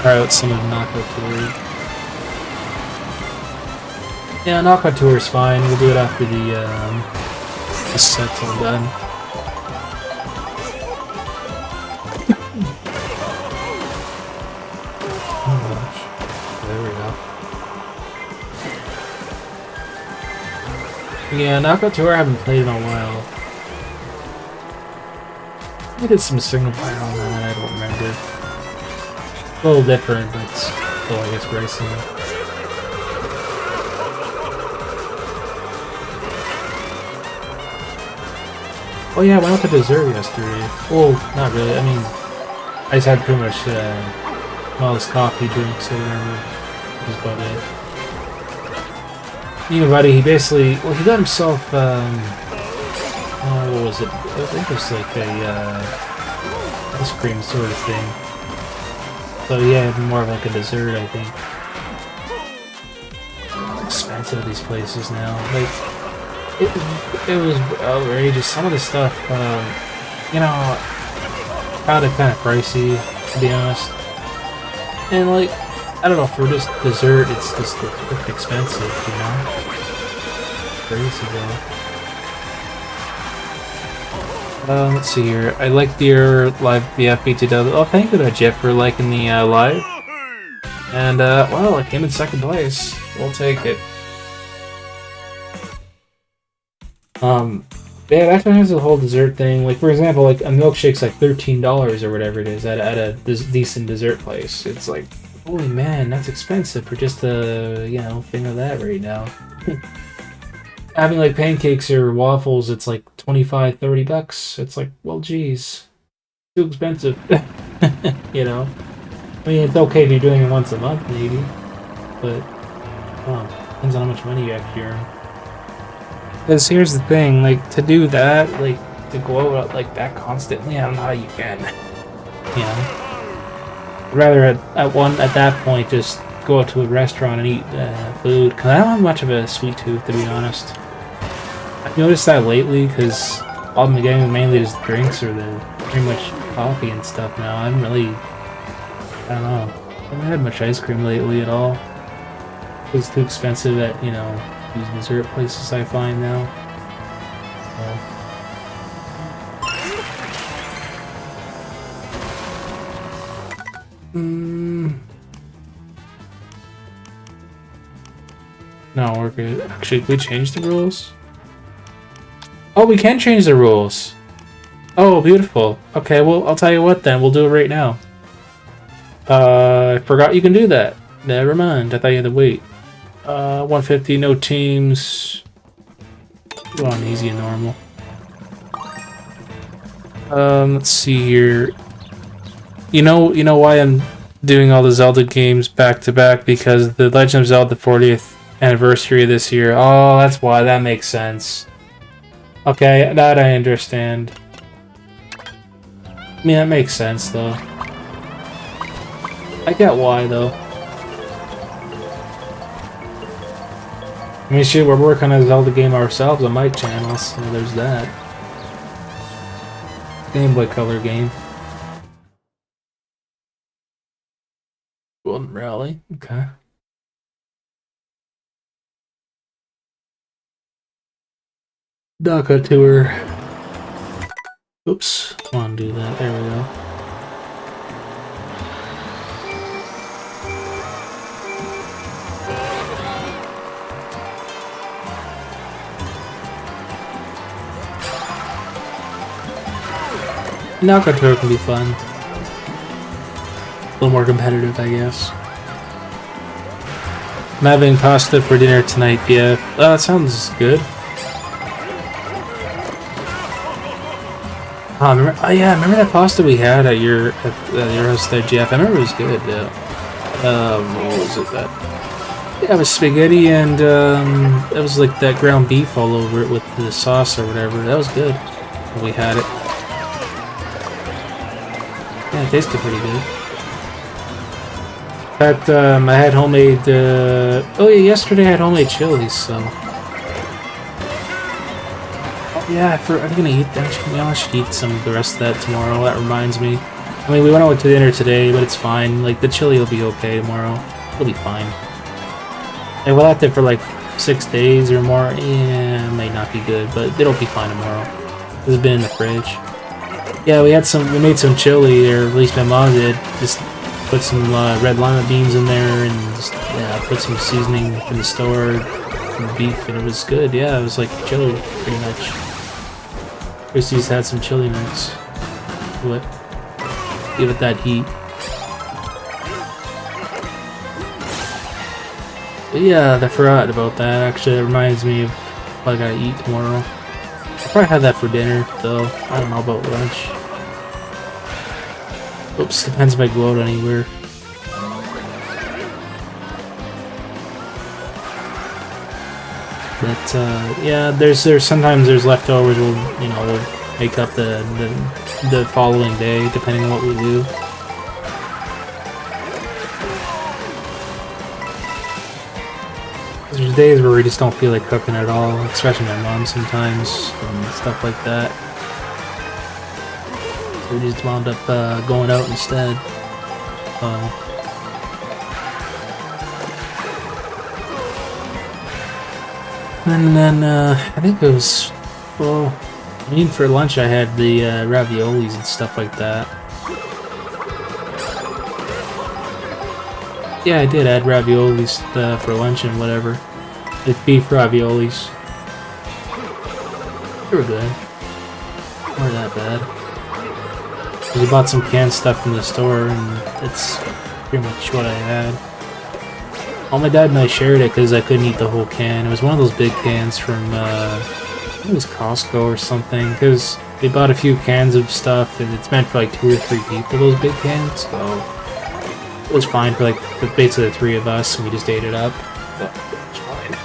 Try out some of the knockout tour. Yeah, knockout tour is fine. We'll do it after the set's all done. Oh gosh. There we go. Yeah, knockout tour I haven't played in a while. I did some signify on that, I don't remember. A little different, but still, I guess, very similar. Oh yeah, I went out to dessert yesterday. Well, not really, I mean, I just had pretty much all this coffee, drinks, or whatever. That was about it. You know, buddy, he basically, well, he got himself, what was it? I think it was like a ice cream sort of thing. So yeah, more of like a dessert, I think. It's expensive these places now. Like it was outrageous. Some of the stuff, you know, found it kind of pricey, to be honest. And like, I don't know, for just dessert, it's just expensive, you know. Crazy though. Let's see here. I liked your live BFB2W. Oh, thank you to Jeff for liking the live. And, well, I came in second place. We'll take it. Yeah, that one has a whole dessert thing. Like, for example, like, a milkshake's like $13 or whatever it is at a decent dessert place. It's like, holy man, that's expensive for just a, you know, thing of that right now. Having like pancakes or waffles, it's like $25-30. It's like, well, geez, too expensive. You know, I mean, it's okay if you're doing it once a month, maybe, but depends on how much money you actually earn. Because here's the thing, like, to do that, like, to go out like that constantly. I don't know how you can. You know, I'd rather at that point just go out to a restaurant and eat food, because I don't have much of a sweet tooth, to be honest. I've noticed that lately, because all I'm getting mainly is drinks or the pretty much coffee and stuff now. I don't know. I haven't had much ice cream lately at all. It's too expensive at, you know, these dessert places I find now. No, we're good. Actually, we changed the rules? Oh, we can change the rules! Oh, beautiful. Okay, well, I'll tell you what then. We'll do it right now. I forgot you can do that. Never mind. I thought you had to wait. 150, no teams. Go on easy and normal. Let's see here. You know why I'm doing all the Zelda games back to back? Because the Legend of Zelda 40th anniversary this year. Oh, that's why. That makes sense. Okay, that I understand. I mean, that makes sense, though. I get why, though. I mean, shit, we're working on a Zelda game ourselves on my channel, so there's that. Game Boy Color game. Golden Rally, okay. Daka Tour. Oops, I want to do that. There we go. Naka Tour can be fun. A little more competitive, I guess. I'm having pasta for dinner tonight, yeah. That sounds good. Remember that pasta we had at your house there, Jeff? I remember it was good. What was it that? Yeah, it was spaghetti and it was like that ground beef all over it with the sauce or whatever. That was good. We had it. Yeah, it tasted pretty good. In fact, I had homemade. Oh yeah, yesterday I had homemade chilies. So. Yeah, I'm gonna eat that. I should eat some of the rest of that tomorrow. That reminds me. I mean, we went out to dinner today, but it's fine. Like, the chili will be okay tomorrow. It'll be fine. And we'll have it for like 6 days or more. Yeah, it might not be good, but it'll be fine tomorrow. It's been in the fridge. Yeah, we made some chili, or at least my mom did. Just put some red lima beans in there, and just, put some seasoning from the store, and beef, and it was good. Yeah, it was like chili, pretty much. Christy's had some chili mix. What? Give it that heat. But yeah, I forgot about that. Actually, it reminds me of what I gotta eat tomorrow. I'll probably have that for dinner, though. I don't know about lunch. Oops, depends if I go out anywhere. But yeah, there's sometimes there's leftovers. We'll make up the following day, depending on what we do. There's days where we just don't feel like cooking at all, especially my mom sometimes, and stuff like that. So we just wound up going out instead. And then I think it was, well, I mean, for lunch I had the raviolis and stuff like that. Yeah, I did add raviolis for lunch and whatever. It's beef raviolis. They were good. They weren't that bad. We bought some canned stuff from the store, and that's pretty much what I had. Well, my dad and I shared it because I couldn't eat the whole can. It was one of those big cans from, I think it was Costco or something, because we bought a few cans of stuff, and it's meant for like 2 or 3 people, those big cans, so it was fine for like basically the 3 of us, and we just ate it up. But it's fine.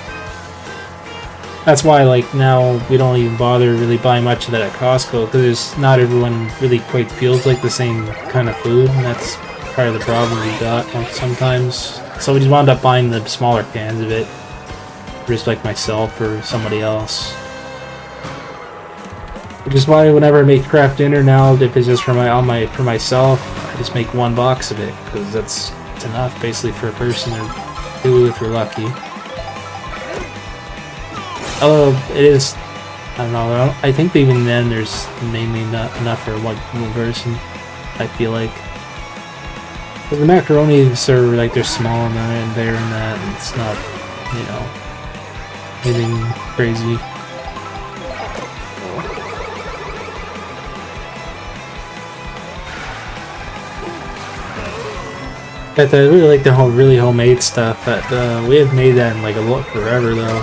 That's why, like, now we don't even bother really buying much of that at Costco, because not everyone really quite feels like the same kind of food, and that's part of the problem we got sometimes. So we just wound up buying the smaller cans of it, just like myself or somebody else. Which is why whenever I make craft dinner now, if it's just for myself, I just make one box of it, because it's enough basically for a person or two if you're lucky. Although it is, I don't know. I think even then there's mainly not enough for one person. I feel like. But the macaronis are like they're small and there and that, and it's not, you know, anything crazy. But I really like the whole homemade stuff. That we have made that in like forever though,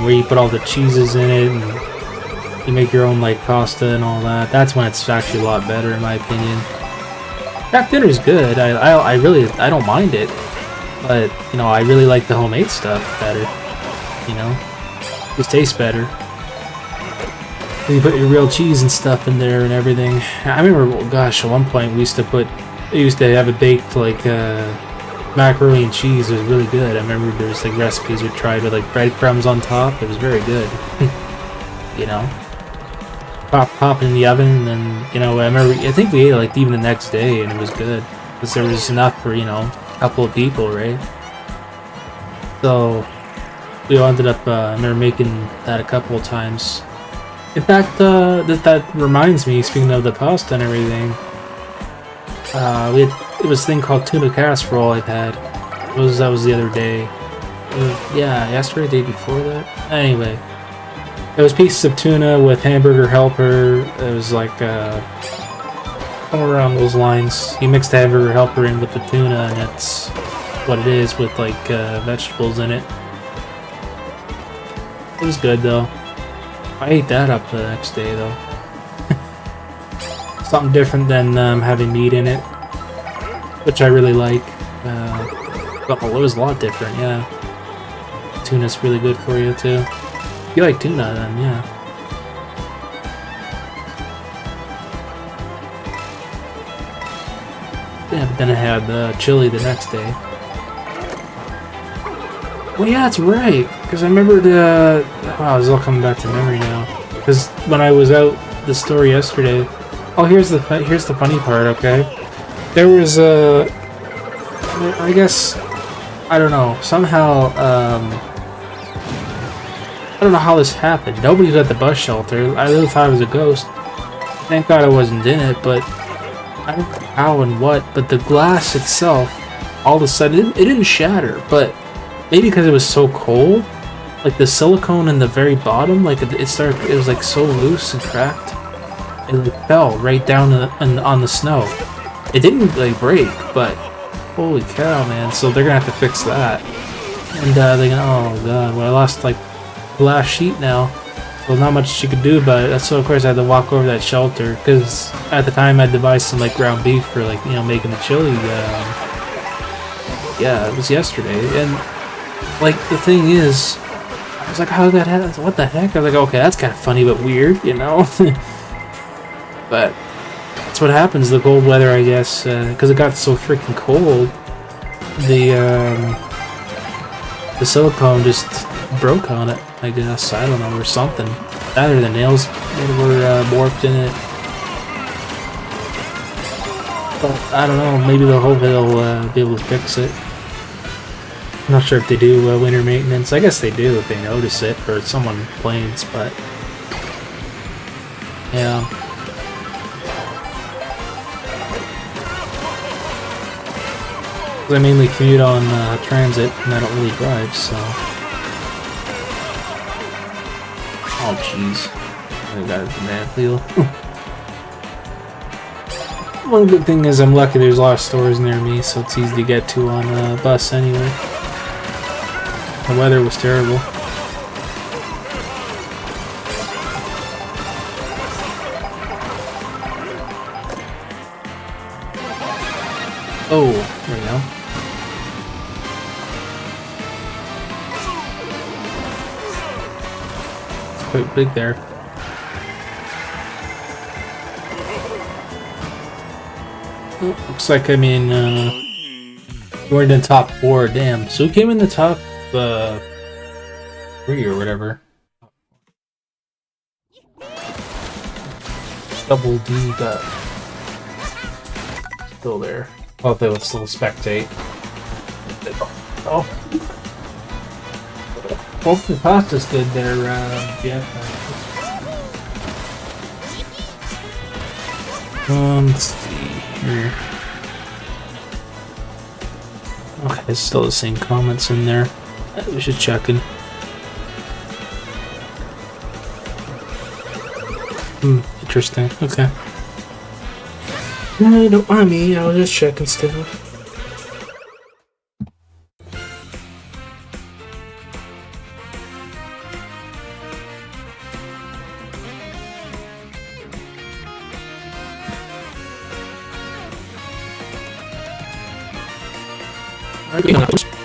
where you put all the cheeses in it and you make your own like pasta and all that. That's when it's actually a lot better in my opinion. Craft dinner's good. I really don't mind it, but you know I really like the homemade stuff better. You know, it just tastes better. You put your real cheese and stuff in there and everything. I remember, gosh, at one point we used to have it baked like macaroni and cheese. It was really good. I remember there was like recipes we tried with like breadcrumbs on top. It was very good. You know, pop it in the oven, and then you know I think we ate it like even the next day, and it was good because there was enough for a couple of people, right? So we ended up I remember making that a couple of times. In fact, that reminds me. Speaking of the pasta and everything. It was a thing called tuna casserole I've had. That was the other day. Yeah, yesterday, day before that. Anyway, it was pieces of tuna with hamburger helper. It was like somewhere around those lines. You mix the hamburger helper in with the tuna, and that's what it is with like vegetables in it. It was good though. I ate that up the next day though. Something different than having meat in it, which I really like. Well, it was a lot different, yeah. Tuna's really good for you too. If you like tuna, then yeah. Yeah, but then I had chili the next day. Well, yeah, that's right. Because I remember wow, this is all coming back to memory now. Because when I was out the store yesterday. Oh, here's the funny part, okay? There was I guess, I don't know, somehow, I don't know how this happened. Nobody was at the bus shelter. I really thought it was a ghost. Thank God I wasn't in it, but I don't know how and what, but the glass itself, all of a sudden, it didn't shatter, but maybe because it was so cold, like the silicone in the very bottom, like it was like so loose and cracked. It like fell right down on the snow. It didn't like break, but holy cow, man! So they're gonna have to fix that. And they're gonna, oh god, well I lost like the last sheet now. Well, not much she could do about it. So of course I had to walk over that shelter because at the time I had to buy some like ground beef for like making the chili. Yeah, it was yesterday, and like the thing is, I was like, how did that happen? What the heck? I was like, okay, that's kind of funny but weird, But that's what happens, the cold weather, I guess, because it got so freaking cold. The silicone just broke on it, I guess. I don't know, or something. That or the nails were warped in it. But I don't know, maybe they'll be able to fix it. I'm not sure if they do winter maintenance. I guess they do if they notice it, or someone complains, but yeah. I mainly commute on transit, and I don't really drive, so. Oh, jeez. I got a banana wheel. One good thing is I'm lucky there's a lot of stores near me, so it's easy to get to on a bus anyway. The weather was terrible. Oh, there we go. quite big there. Oh, looks like I'm in, we're in the top 4, damn. So who came in the top, 3 or whatever? Double D got still there. Well, they would still spectate. Oh. Hope the pasta's good there, yeah. Let's see here. Okay, it's still the same comments in there. We should check in. Interesting. Okay. No, don't mind me. I was just checking still.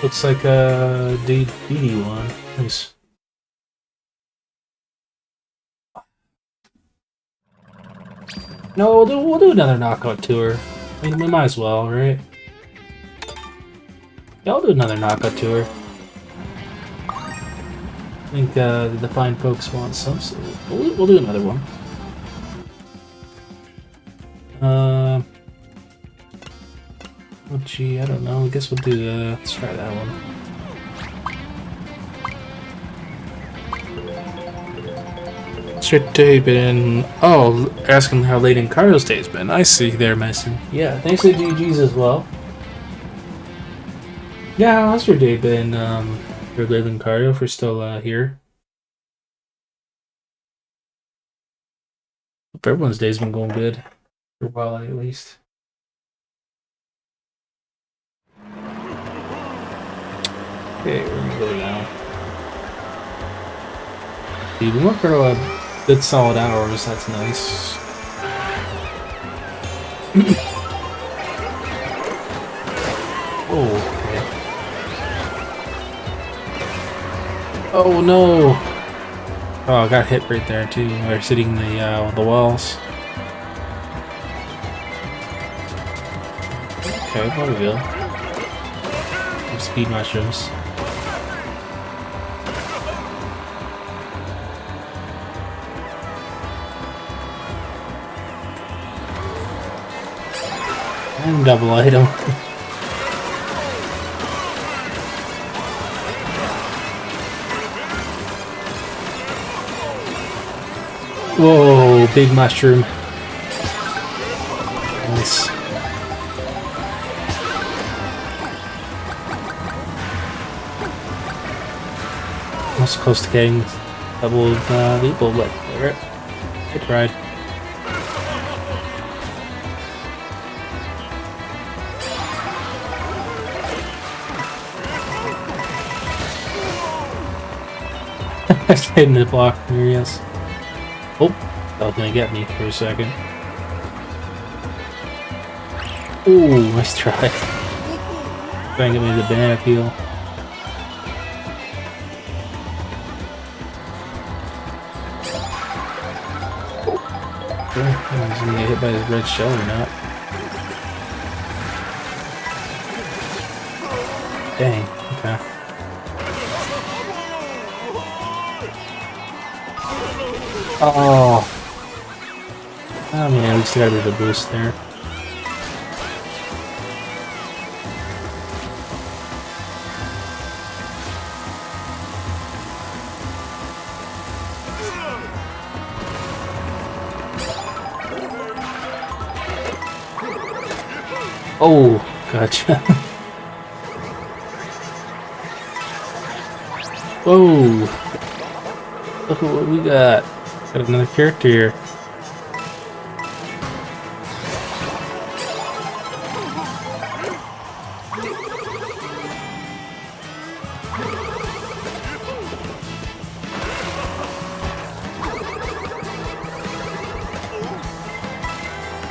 Looks like a DD one. Nice. No, we'll do another knockout tour. I mean, we might as well, right? Yeah, I'll do another knockout tour. I think the fine folks want some, so we'll do another one. Oh gee, I don't know. I guess we'll do. Let's try that one. What's your day been? Oh, asking how late in Cario's day's been. I see there, Mason. Yeah, thanks to GG's as well. Yeah, how's your day been, for Leyland Cario, if we're still here? Hope everyone's day's been going good. For a while at least. Okay, we're gonna go now. Dude, we went for a good solid hours, that's nice. Oh, okay. Oh no! Oh, I got hit right there too. They're sitting the walls. Okay, there we go. Some speed mushrooms. And double item. Whoa, big mushroom. Nice. Almost close to getting double lethal, but good ride. I stayed in the block here, yes. Oh, that was gonna get me for a second. Ooh, nice try. Trying to get me the banana peel. I don't know if he's gonna get hit by his red shell or not. Dang, okay. Oh. I mean, at least I got a bit of a boost there. Oh, gotcha. Whoa. Look at what we got. Got another character here.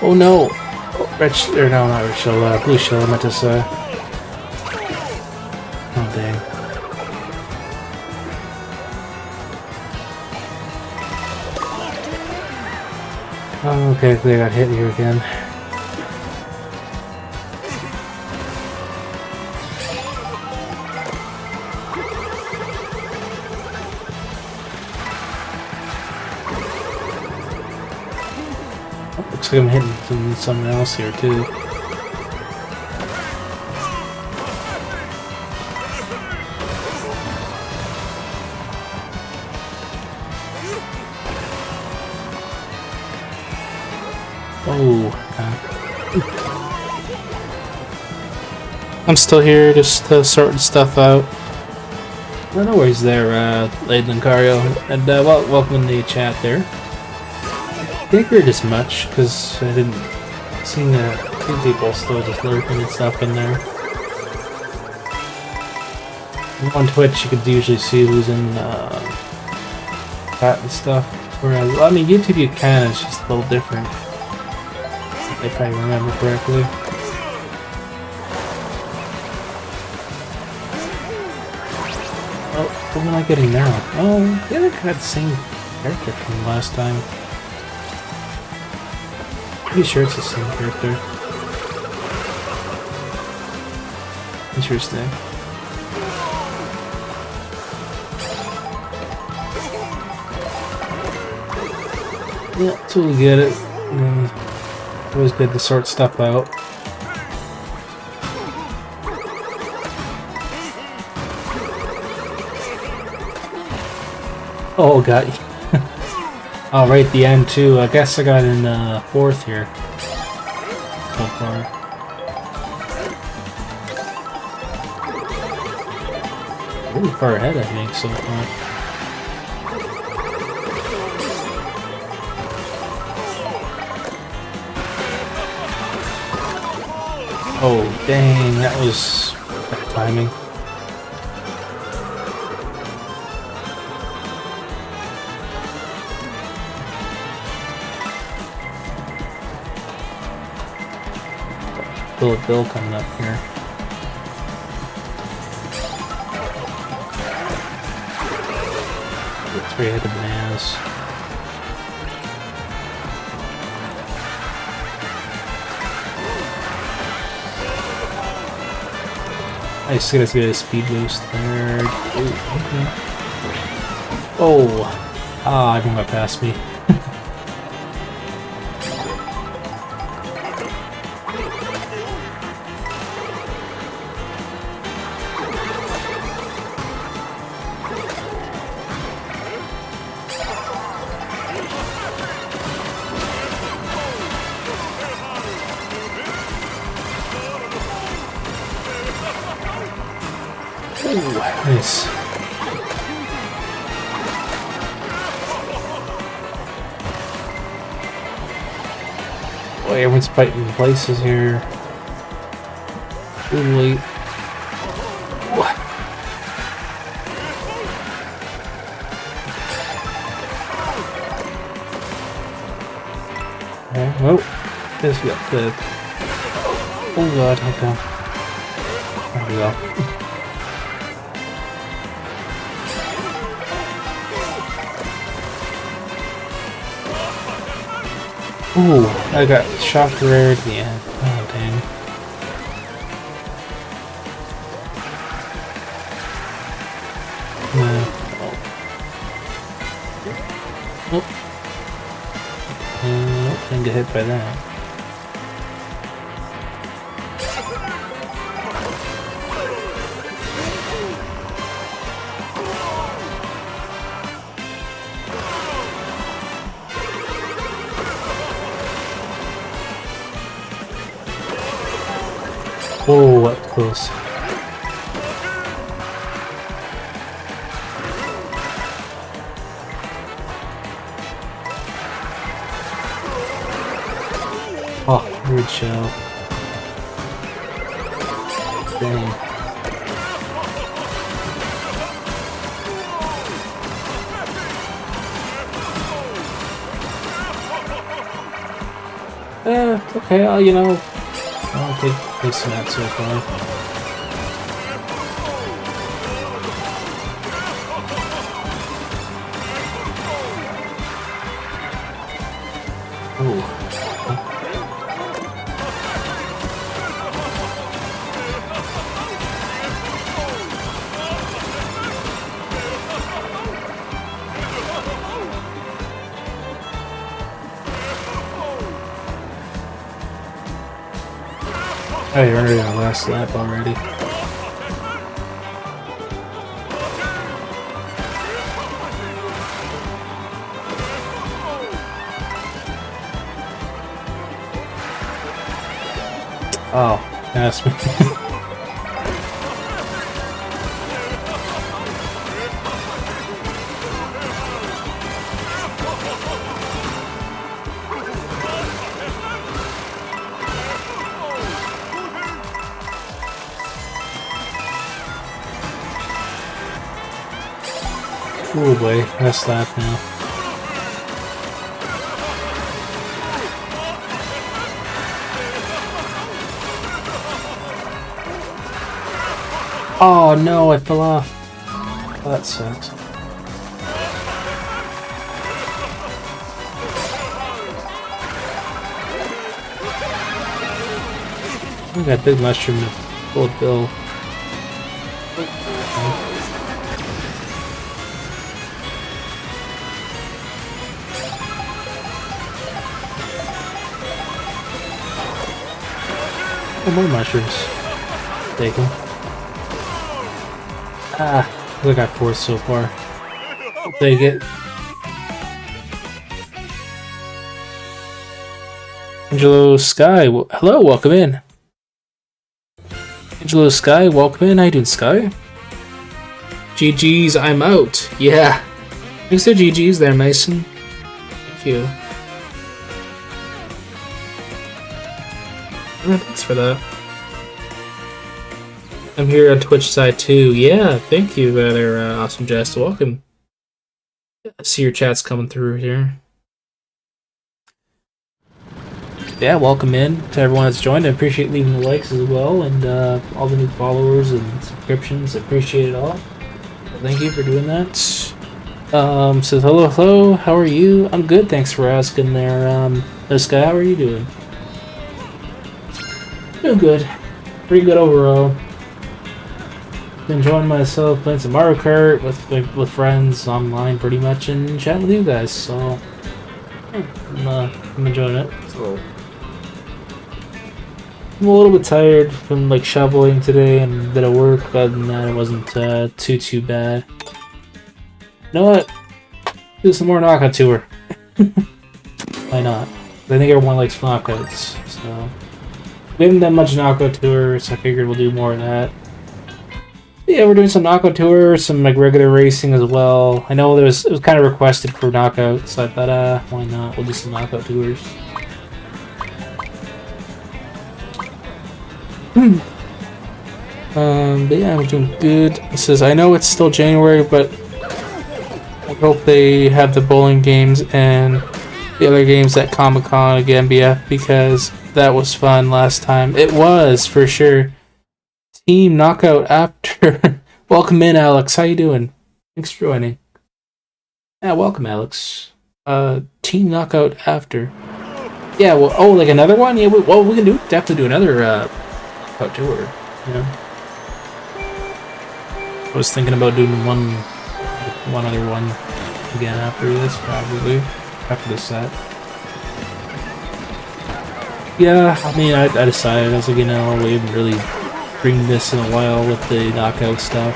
Oh no! Oh, red or no, not red shell, blue shell, I meant to say. Oh dang. Oh, okay, they got hit here again. Oh, looks like I'm hitting something else here too. Oh, I'm still here, just sorting stuff out. No worries there, Layden and Cario, and welcome to the chat there. Figured as much because I didn't see two people still just lurking and stuff in there. On Twitch, you could usually see who's in chat and stuff. Whereas, I mean, YouTube you can, it's just a little different. If I remember correctly. Oh, what am I getting now? Oh, yeah, I got the same character from last time. Pretty sure it's the same character. Interesting. Yeah, totally get it. Always good to sort stuff out. Oh, got you. Oh, right at the end too. I guess I got in 4th here so far. Really far ahead, I think, so far. Oh, dang, that was bad timing. Bill coming up here. The 3-headed bananas. Nice, let's get a speed boost there. Ooh, okay. Oh! Ah, everyone got past me. Nice. Boy, everyone's fighting places here. Really. What? Okay, oh, this got the. Oh god, okay. There we go. Ooh, I got shocked rare at the end. Oh, dang. Oh. Oh. Didn't get hit by that. Oh, up close. Oh, weird shell. Dang. Okay, you know, I'll take this map so far. Ooh. Oh, you're already on the last lap already. Oh, pass me. Oh boy, last lap now. Oh no, I fell off. Oh, that sucks. I got big mushroom to pull a bill. Oh, more mushrooms. Take them. Ah, I got fourth so far. I'll take it. Angelo Sky, hello, welcome in. Angelo Sky, welcome in. How you doing, Sky? GG's, I'm out. Yeah. Thanks to GG's there, Mason. Thank you. Oh, thanks for that. I'm here on Twitch side too. Yeah, thank you there, Awesome Jest. Welcome. I see your chats coming through here. Yeah, welcome in to everyone that's joined. I appreciate leaving the likes as well, and all the new followers and subscriptions. I appreciate it all. Thank you for doing that. Says hello, how are you? I'm good, thanks for asking there. This guy, how are you doing? Doing good. Pretty good overall. Enjoying myself playing some Mario Kart with friends online pretty much and chatting with you guys, so I'm enjoying it. So I'm a little bit tired from like shoveling today and a bit of work, but other than that it wasn't too bad. You know what? Do some more knockout tour. Why not? I think everyone likes knockouts, so we haven't done much knockout tour, so I figured we'll do more of that. Yeah, we're doing some knockout tours, some like regular racing as well. I know it was kind of requested for knockouts, so I thought, why not? We'll do some knockout tours. But yeah, I'm doing good. It says, I know it's still January, but I hope they have the bowling games and the other games at Comic-Con again, BF, because that was fun last time. It was, for sure. Team Knockout After. Welcome in, Alex. How you doing? Thanks for joining. Yeah, welcome, Alex. Team Knockout After. Yeah, well, oh, like another one? Yeah, we can definitely do another knockout tour. You know? I was thinking about doing one other one again after this, probably. After this set. Yeah, I mean, I decided, I was like, you know, we haven't really bring this in a while with the knockout stuff.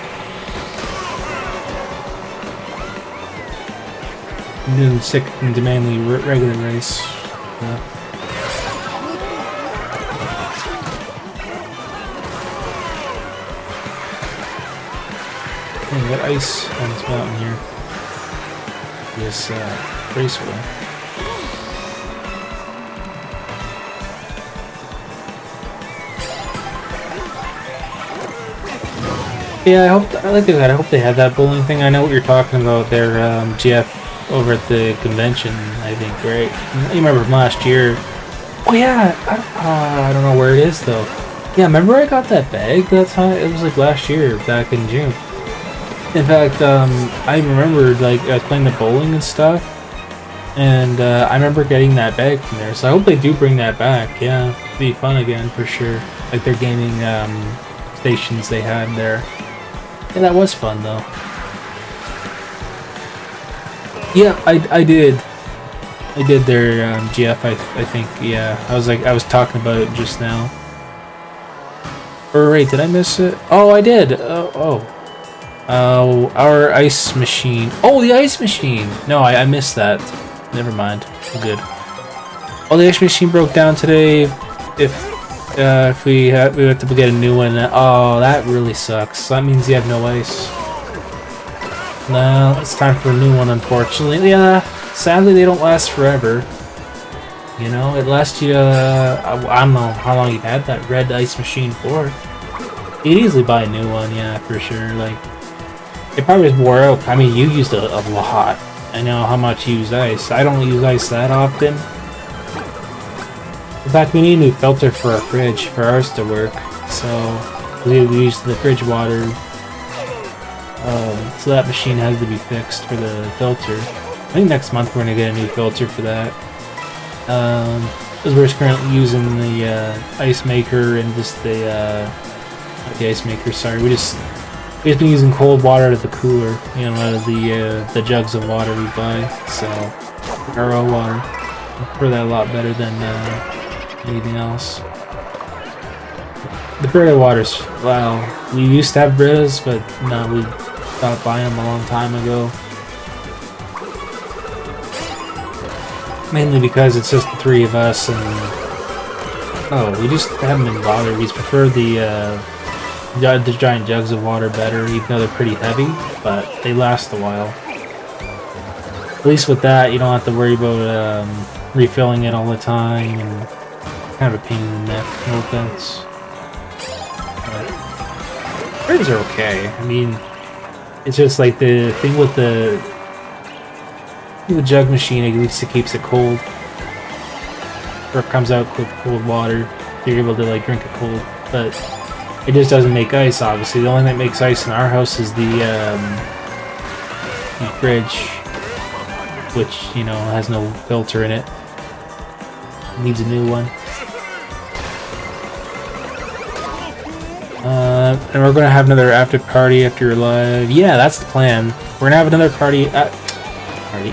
I'm doing sick and demandly regular race. Dang, got ice on this mountain here. This raceway. Yeah, I like that. I hope they have that bowling thing. I know what you're talking about there, GF, over at the convention. I think, right? You remember from last year? Oh yeah, I don't know where it is though. Yeah, remember I got that bag? That's how it was like last year, back in June. In fact, I remember like I was playing the bowling and stuff, and I remember getting that bag from there. So I hope they do bring that back. Yeah, it'd be fun again for sure. Like their gaming stations they had there. Yeah, that was fun though. Yeah, I did their GF. I think, yeah. I was talking about it just now. Or wait, did I miss it? Oh, I did. Our ice machine. Oh, the ice machine. No, I missed that. Never mind. We're good. Oh, the ice machine broke down today. If we have to get a new one. Oh, that really sucks. That means you have no ice. No, it's time for a new one, unfortunately. Yeah, sadly they don't last forever. You know, it lasts you, I don't know how long you've had that red ice machine for. You'd easily buy a new one, yeah, for sure. Like, it probably was wore out. I mean, you used a lot. I know how much you use ice. I don't use ice that often. In fact, we need a new filter for our fridge, for ours to work. So, we use the fridge water. So that machine has to be fixed for the filter. I think next month we're going to get a new filter for that. Because we're currently using the ice maker and just the not the ice maker, sorry. We've been using cold water out of the cooler, you know, out of the jugs of water we buy. So, our own water. I prefer that a lot better than anything else. The Brita waters, wow. We used to have Britas, but no, we stopped buying them a long time ago. Mainly because it's just the three of us, and we just haven't been bothered. We prefer the giant jugs of water better, even though they're pretty heavy, but they last a while. At least with that, you don't have to worry about refilling it all the time, and kind of a pain in the neck, no offense. But Britas are okay. I mean, it's just like the thing with the jug machine, at least it keeps it cold. Or it comes out with cold water. You're able to like drink it cold. But it just doesn't make ice, obviously. The only thing that makes ice in our house is the fridge, which, you know, has no filter in it. It needs a new one. And we're gonna have another after party after you're live. Yeah, that's the plan. We're gonna have another party.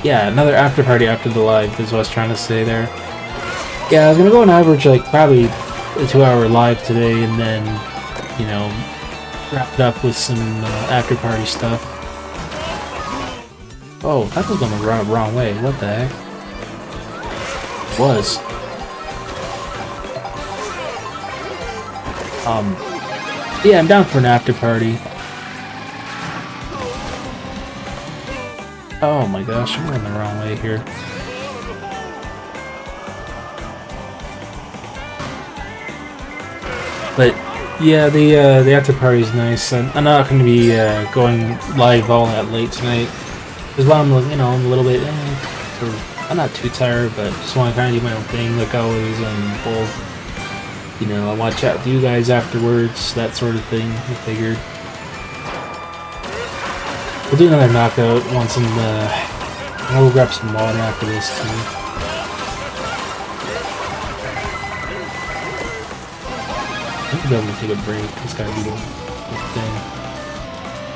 Another after party after the live is what I was trying to say there. Yeah, I was gonna go on average like probably a 2-hour live today, and then, you know, wrap it up with some after party stuff. Oh, that was going the wrong way. What the heck? It was. Yeah, I'm down for an after party. Oh my gosh, I'm going the wrong way here. But yeah, the after party is nice. I'm not going to be going live all that late tonight. Because while I'm, you know, I'm a little bit, I'm not too tired, but just want to kind of do my own thing, like always. And we'll, you know, I want to chat with you guys afterwards, that sort of thing. I figured. We'll do another knockout once in the... I'll grab some water after this too. I think I'll be able to take a break. It's gotta be the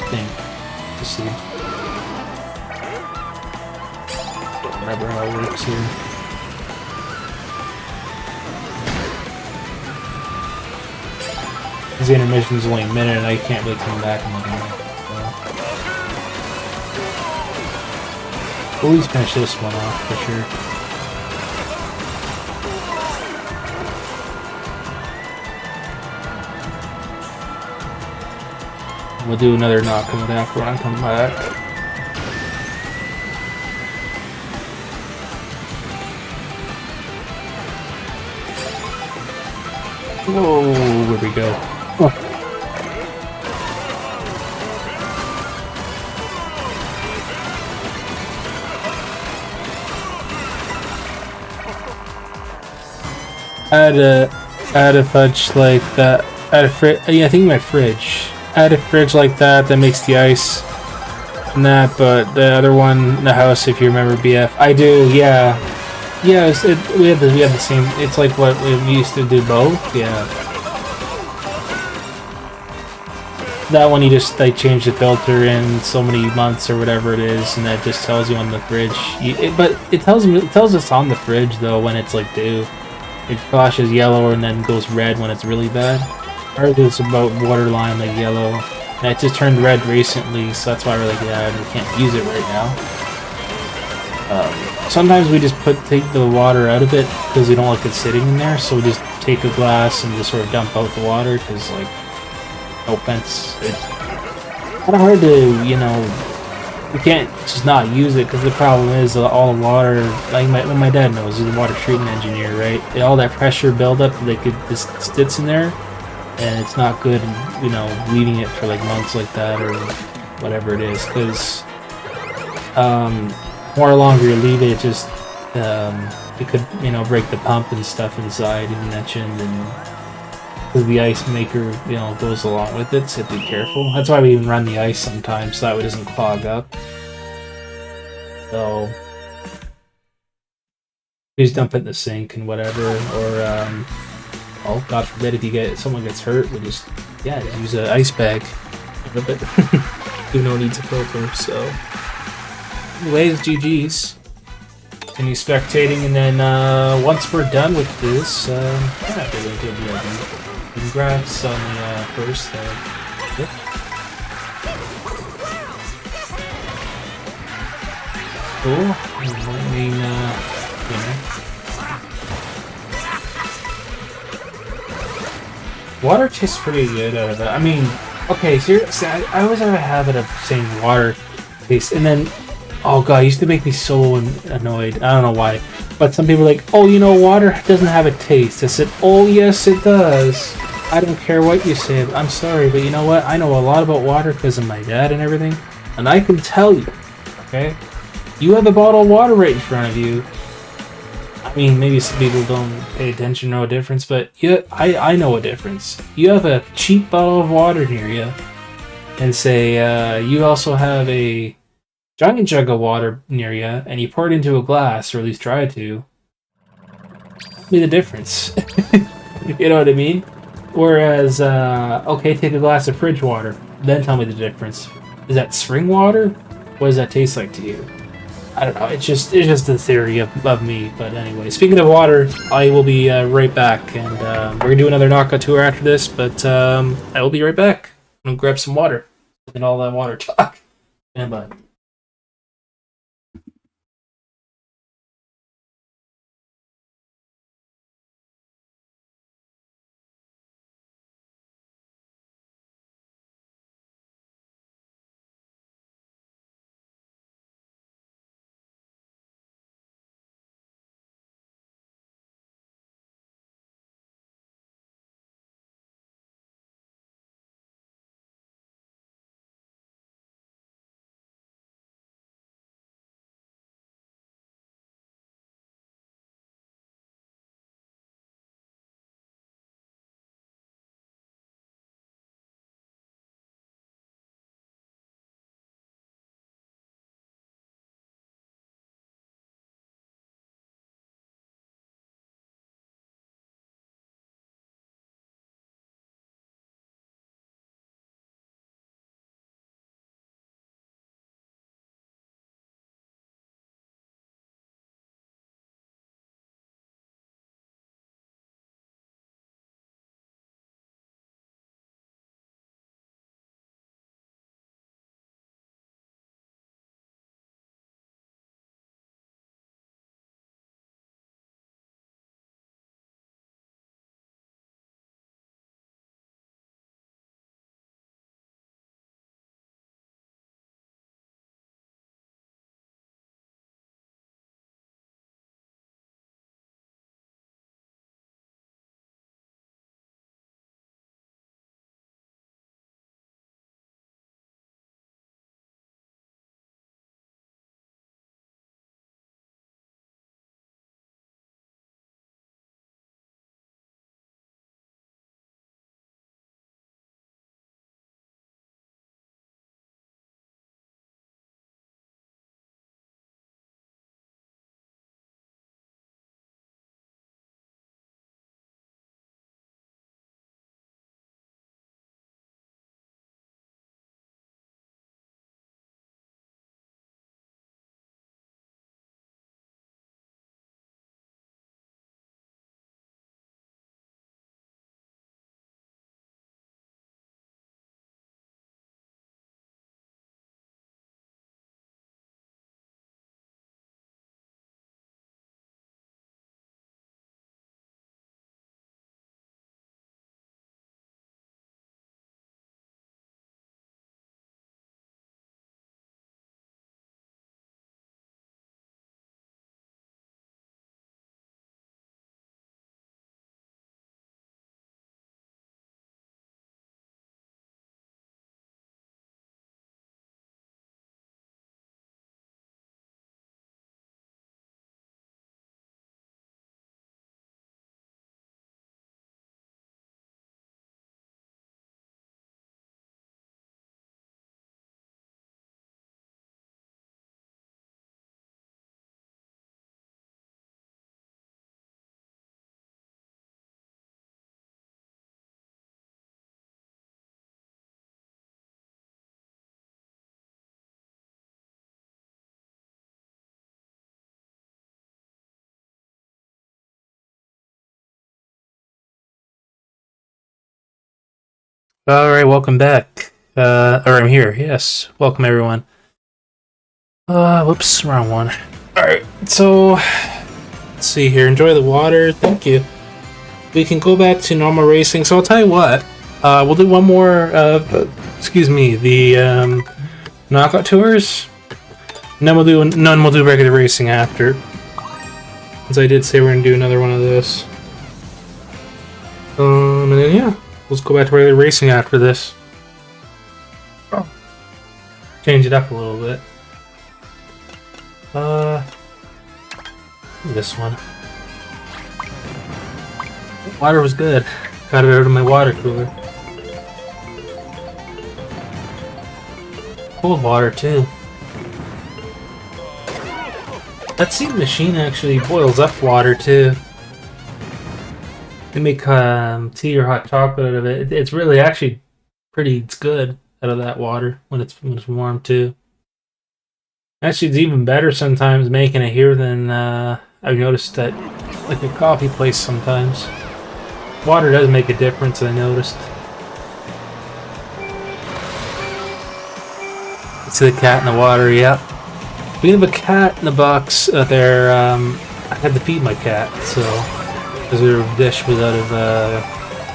thing. To see. Don't remember how it works here. Because the intermission is only a minute and I can't really come back and look at it. We'll at least finish this one off for sure. We'll do another knockout after I come back. Whoa, where we go? Oh. Add a fudge like that. Add a fridge. Yeah, I think my fridge. Add a fridge like that makes the ice and that. But the other one in the house, if you remember, BF, I do. Yeah, yeah. We have the same. It's like what we used to do both. Yeah. That one you just like change the filter in so many months or whatever it is, and that just tells you on the fridge. But it tells us on the fridge though when it's like due. It flashes yellow and then goes red when it's really bad. Ours is about borderline like yellow. And it just turned red recently, so that's why we're like, yeah, we can't use it right now. Sometimes we just take the water out of it because we don't like it sitting in there, so we just take a glass and just sort of dump out the water because, like, no offense, it's kind of hard to, you know, you can't just not use it because the problem is all the water, like my dad knows, he's a water treatment engineer, right? All that pressure buildup, like it just sits in there, and it's not good, you know, leaving it for like months like that or whatever it is, because more longer you leave it, it just it could, you know, break the pump and stuff inside, you mentioned, and because the ice maker, you know, goes along with it, so be careful. That's why we even run the ice sometimes, so that way it doesn't clog up. So please dump it in the sink and whatever, or oh, God forbid if someone gets hurt, we just use an ice bag. A bit. You no need to filter, so. Anyways, GG's. Continue spectating, and then once we're done with this, yeah, we're going to give you a congrats on the first yep. Cool. I mean, you know. Water tastes pretty good out of it. I mean, okay, seriously, I always have a habit of saying water tastes, and then, oh god, it used to make me so annoyed. I don't know why. But some people are like, oh, you know, water doesn't have a taste. I said, oh, yes, it does. I don't care what you say. I'm sorry, but you know what? I know a lot about water because of my dad and everything. And I can tell you, okay? You have a bottle of water right in front of you. I mean, maybe some people don't pay attention, know a difference, but yeah, I know a difference. You have a cheap bottle of water near you, and say you also have a giant jug of water near you, and you pour it into a glass, or at least try to. Tell me the difference. You know what I mean? Whereas, okay, take a glass of fridge water, then tell me the difference. Is that spring water? What does that taste like to you? I don't know. It's just the theory of me. But anyway, speaking of water, I will be right back, and we're gonna do another knockout tour after this. But I will be right back. I'm gonna grab some water and all that water talk. And bye. Alright, welcome back. Or I'm here, yes. Welcome everyone. Whoops, wrong one. Alright, so let's see here. Enjoy the water, thank you. We can go back to normal racing, so I'll tell you what. We'll do one more excuse me, the knockout tours. And then we'll do regular racing after. As I did say we're gonna do another one of this. And then yeah. Let's go back to regular racing after this. Oh. Change it up a little bit. This one. Water was good. Got it out of my water cooler. Cold water too. That seed machine actually boils up water too. They make tea or hot chocolate out of it. It's really actually it's good out of that water when it's warm too. Actually, it's even better sometimes making it here than I've noticed at like a coffee place sometimes. Water does make a difference, I noticed. See the cat in the water, yep. We have a cat in the box there. I had to feed my cat, so. Because her dish was out of,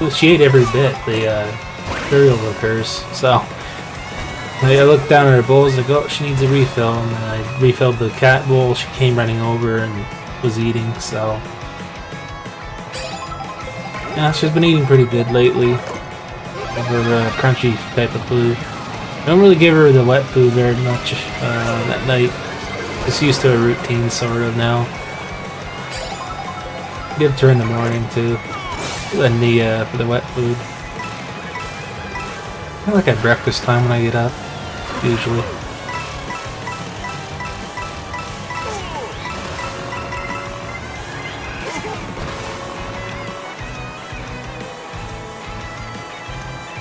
well, she ate every bit, the cereal of hers, so I looked down at her bowls and I go, oh, she needs a refill, and then I refilled the cat bowl. She came running over and was eating, so yeah, she's been eating pretty good lately, over crunchy type of food. I don't really give her the wet food very much at night. Just used to a routine sort of now. Give it to her in the morning too, and for the wet food. I like at breakfast time when I get up, usually.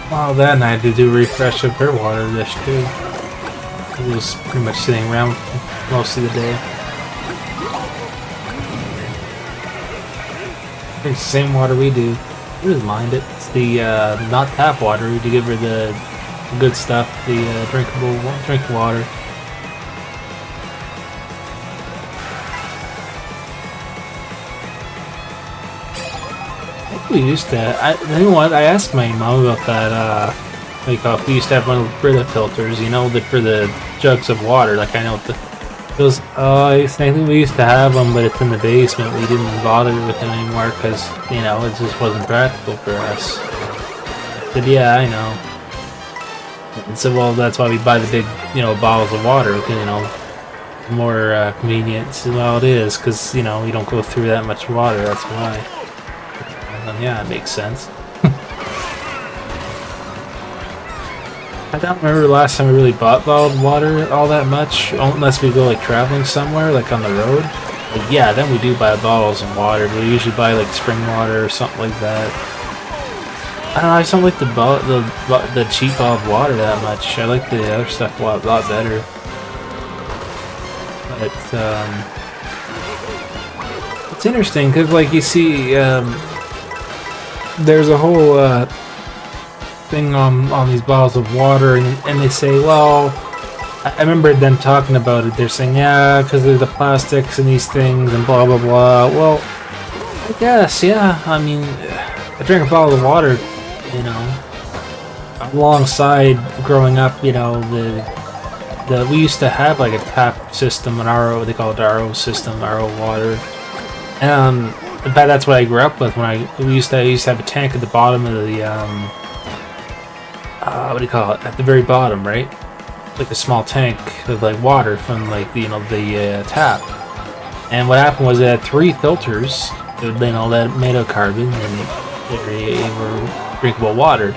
Well, then I had to do a refresh of her water dish too. It was pretty much sitting around most of the day. It's the same water we do. We doesn't mind it. It's the not tap water. We do give her the good stuff, the drinkable water. I think we used to. You know what? I asked my mom about that. We used to have one of the Brita filters, you know, for the jugs of water. Like I know what the. Those, I think we used to have them, but it's in the basement. We didn't bother with them anymore because, you know, it just wasn't practical for us. I said, yeah, I know. And so, well, that's why we buy the big, you know, bottles of water, you know, more convenient. So, well, it is, because, you know, you don't go through that much water, that's why. And, yeah, it makes sense. I don't remember the last time we really bought bottled water all that much, unless we go like traveling somewhere, like on the road. Like, yeah, then we do buy bottles of water, but we usually buy like spring water or something like that. I don't know, I just don't like the cheap bottled water that much. I like the other stuff a lot better. But it's interesting because like you see, there's a whole thing on these bottles of water, and they say, well, I remember them talking about it. They're saying, yeah, because of the plastics and these things and blah blah blah. Well, I guess, yeah. I mean, I drink a bottle of water, you know, alongside growing up. You know, we used to have like a tap system, an RO. They call it the RO system, RO water. And in fact, that's what I grew up with. When I used to have a tank at the bottom of the what do you call it? At the very bottom, right? Like a small tank with like water from like the tap. And what happened was it had 3 filters, you know, that made of carbon, and they were drinkable water,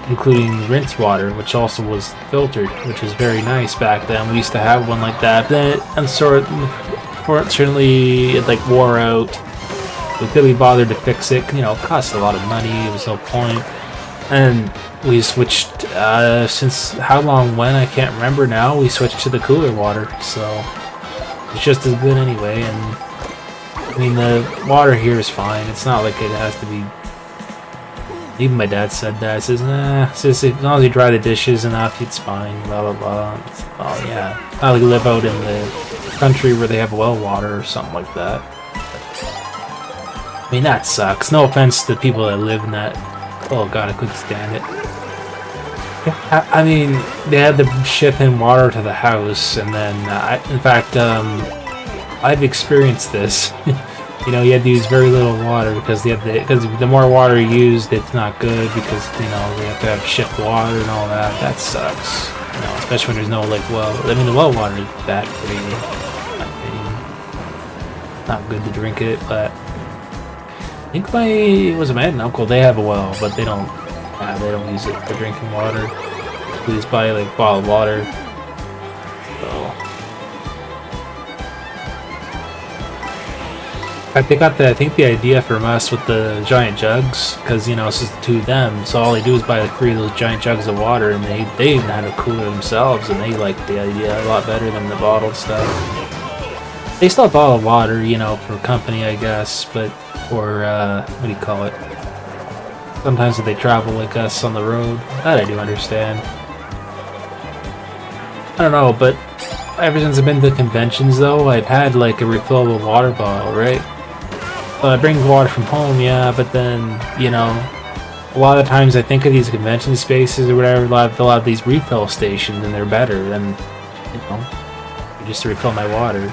including rinse water, which also was filtered, which was very nice back then. We used to have one like that. Then unfortunately, it like wore out. We couldn't be bothered to fix it. You know, it cost a lot of money. It was no point. And we switched, since how long, when, I can't remember now, we switched to the cooler water, so it's just as good anyway. And I mean, the water here is fine. It's not like it has to be Even my dad said that. He says, nah, says, as long as you dry the dishes enough, it's fine, blah, blah, blah. It's, oh, yeah. I like live out in the country where they have well water or something like that. I mean, that sucks. No offense to people that live in that. Oh, God, I couldn't stand it. I mean, they had to ship in water to the house, and then, in fact, I've experienced this. You know, you had to use very little water because the more water you used, it's not good because, you know, they have to have shipped water and all that. That sucks. You know, especially when there's no, like, well, I mean, the well water is bad for you. Not good to drink it, but I think my aunt and uncle, they have a well, but they don't use it for drinking water. They just buy, like, bottled water. So. They got I think the idea from us with the giant jugs, because, you know, it's just the two of them, so all they do is buy like 3 of those giant jugs of water, and they even had a cooler themselves, and they liked the idea a lot better than the bottled stuff. They still bottle water, you know, for company, I guess, but, or, what do you call it? Sometimes if they travel like us on the road, that I do understand. I don't know, but ever since I've been to conventions, though, I've had, like, a refillable water bottle, right? So I bring water from home, yeah, but then, you know, a lot of times I think of these convention spaces or whatever, they'll have these refill stations, and they're better than, you know, just to refill my water.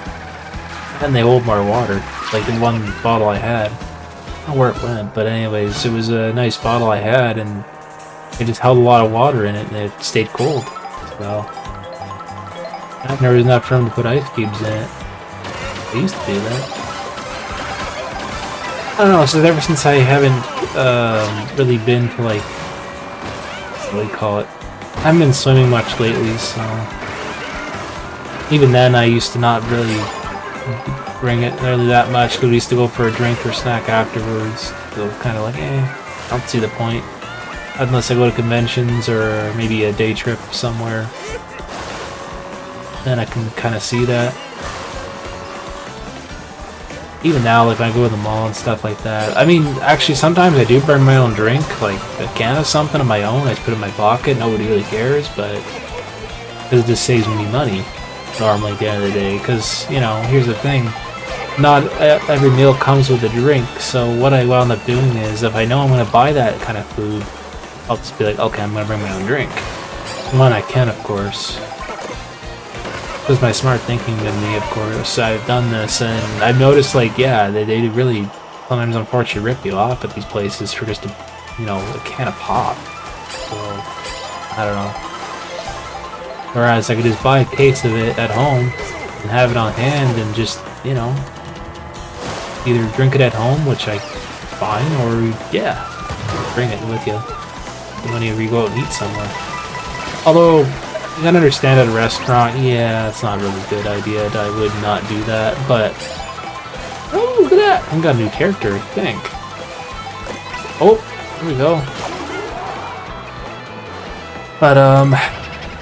And they hold more water, like the one bottle I had. I don't know where it went, but anyways, it was a nice bottle I had, and it just held a lot of water in it, and it stayed cold. So, and there was enough room to put ice cubes in it. I used to do that. I don't know, so ever since I haven't really been to, like, what do you call it? I haven't been swimming much lately, so even then I used to not really bring it nearly that much because we used to go for a drink or snack afterwards. So kind of like, I don't see the point. Unless I go to conventions or maybe a day trip somewhere. Then I can kind of see that. Even now, like, when I go to the mall and stuff like that. I mean, actually, sometimes I do bring my own drink, like a can of something of my own. I just put it in my pocket. Nobody really cares, but because it just saves me money normally at the end of the day. Because, you know, here's the thing. Not every meal comes with a drink. So what I wound up doing is, if I know I'm going to buy that kind of food, I'll just be like, okay, I'm going to bring my own drink. When I can, of course. It was my smart thinking of me, of course. I've done this, and I've noticed, like, yeah, they really sometimes, unfortunately, rip you off at these places for just a, you know, a can of pop. So, I don't know. Whereas I could just buy a case of it at home and have it on hand and just, you know, either drink it at home, which I fine, or, yeah, bring it with you whenever you go out and eat somewhere. Although, you gotta understand at a restaurant, yeah, it's not a really good idea. I would not do that, but... Oh, look at that! I got a new character, I think. Oh, here we go. But,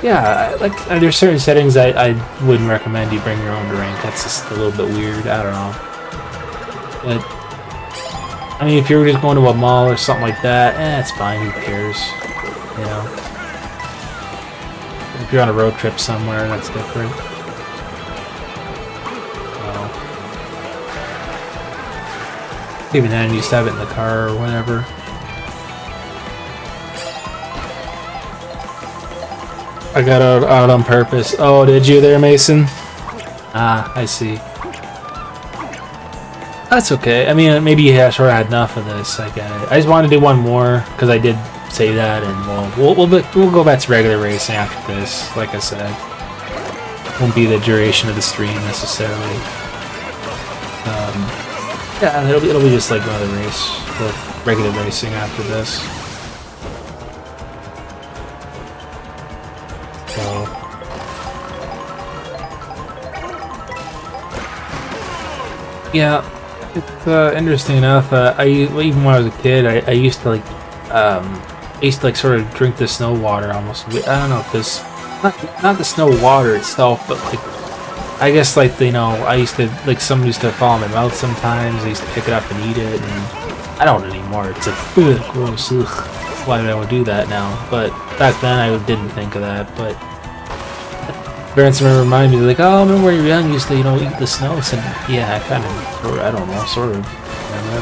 yeah, like, there's certain settings I wouldn't recommend you bring your own drink. That's just a little bit weird, I don't know. But, I mean, if you were just going to a mall or something like that, it's fine, who cares, you know? If you're on a road trip somewhere, that's different. Even then, you used to have it in the car or whatever. I got out on purpose. Oh, did you there, Mason? Ah, I see. That's okay. I mean, maybe you sort of had enough of this. I get it. I just wanted to do one more because I did say that, and we'll go back to regular racing after this. Like I said, won't be the duration of the stream necessarily. Yeah, it'll be just like another race, or regular racing after this. So. Yeah, it's interesting enough. Even when I was a kid, I used to like sort of drink the snow water almost. I don't know if this, not the snow water itself, but like I guess like, you know, I used to like, someone used to fall in my mouth sometimes. I used to pick it up and eat it, and I don't anymore. It's like, ugh, gross, ugh. Why would I would do that now? But back then I didn't think of that. But parents reminded me, like, oh, remember when you were young, you used to, eat the snow. So yeah, I kind of, I don't know, sort of.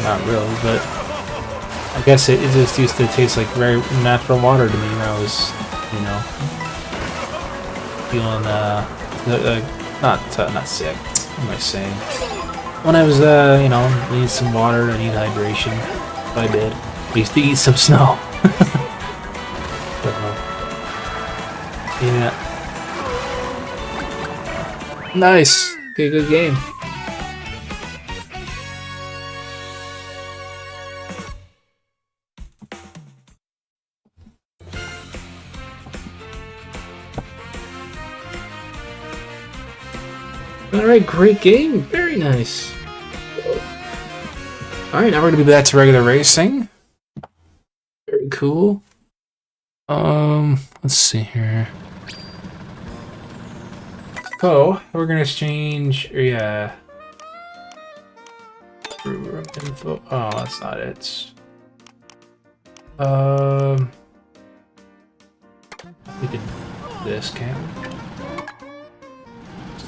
Not really, but I guess it just used to taste like very natural water to me when I was, feeling not sick. What am I saying? When I was need some water, I need hydration. I did. I used to eat some snow. Yeah. Nice. Okay, good game. Alright, great game. Very nice. Alright, now we're gonna be back to regular racing. Very cool. Let's see here. So, we're gonna exchange, yeah. Info. Oh, that's not it. We did this, can't we?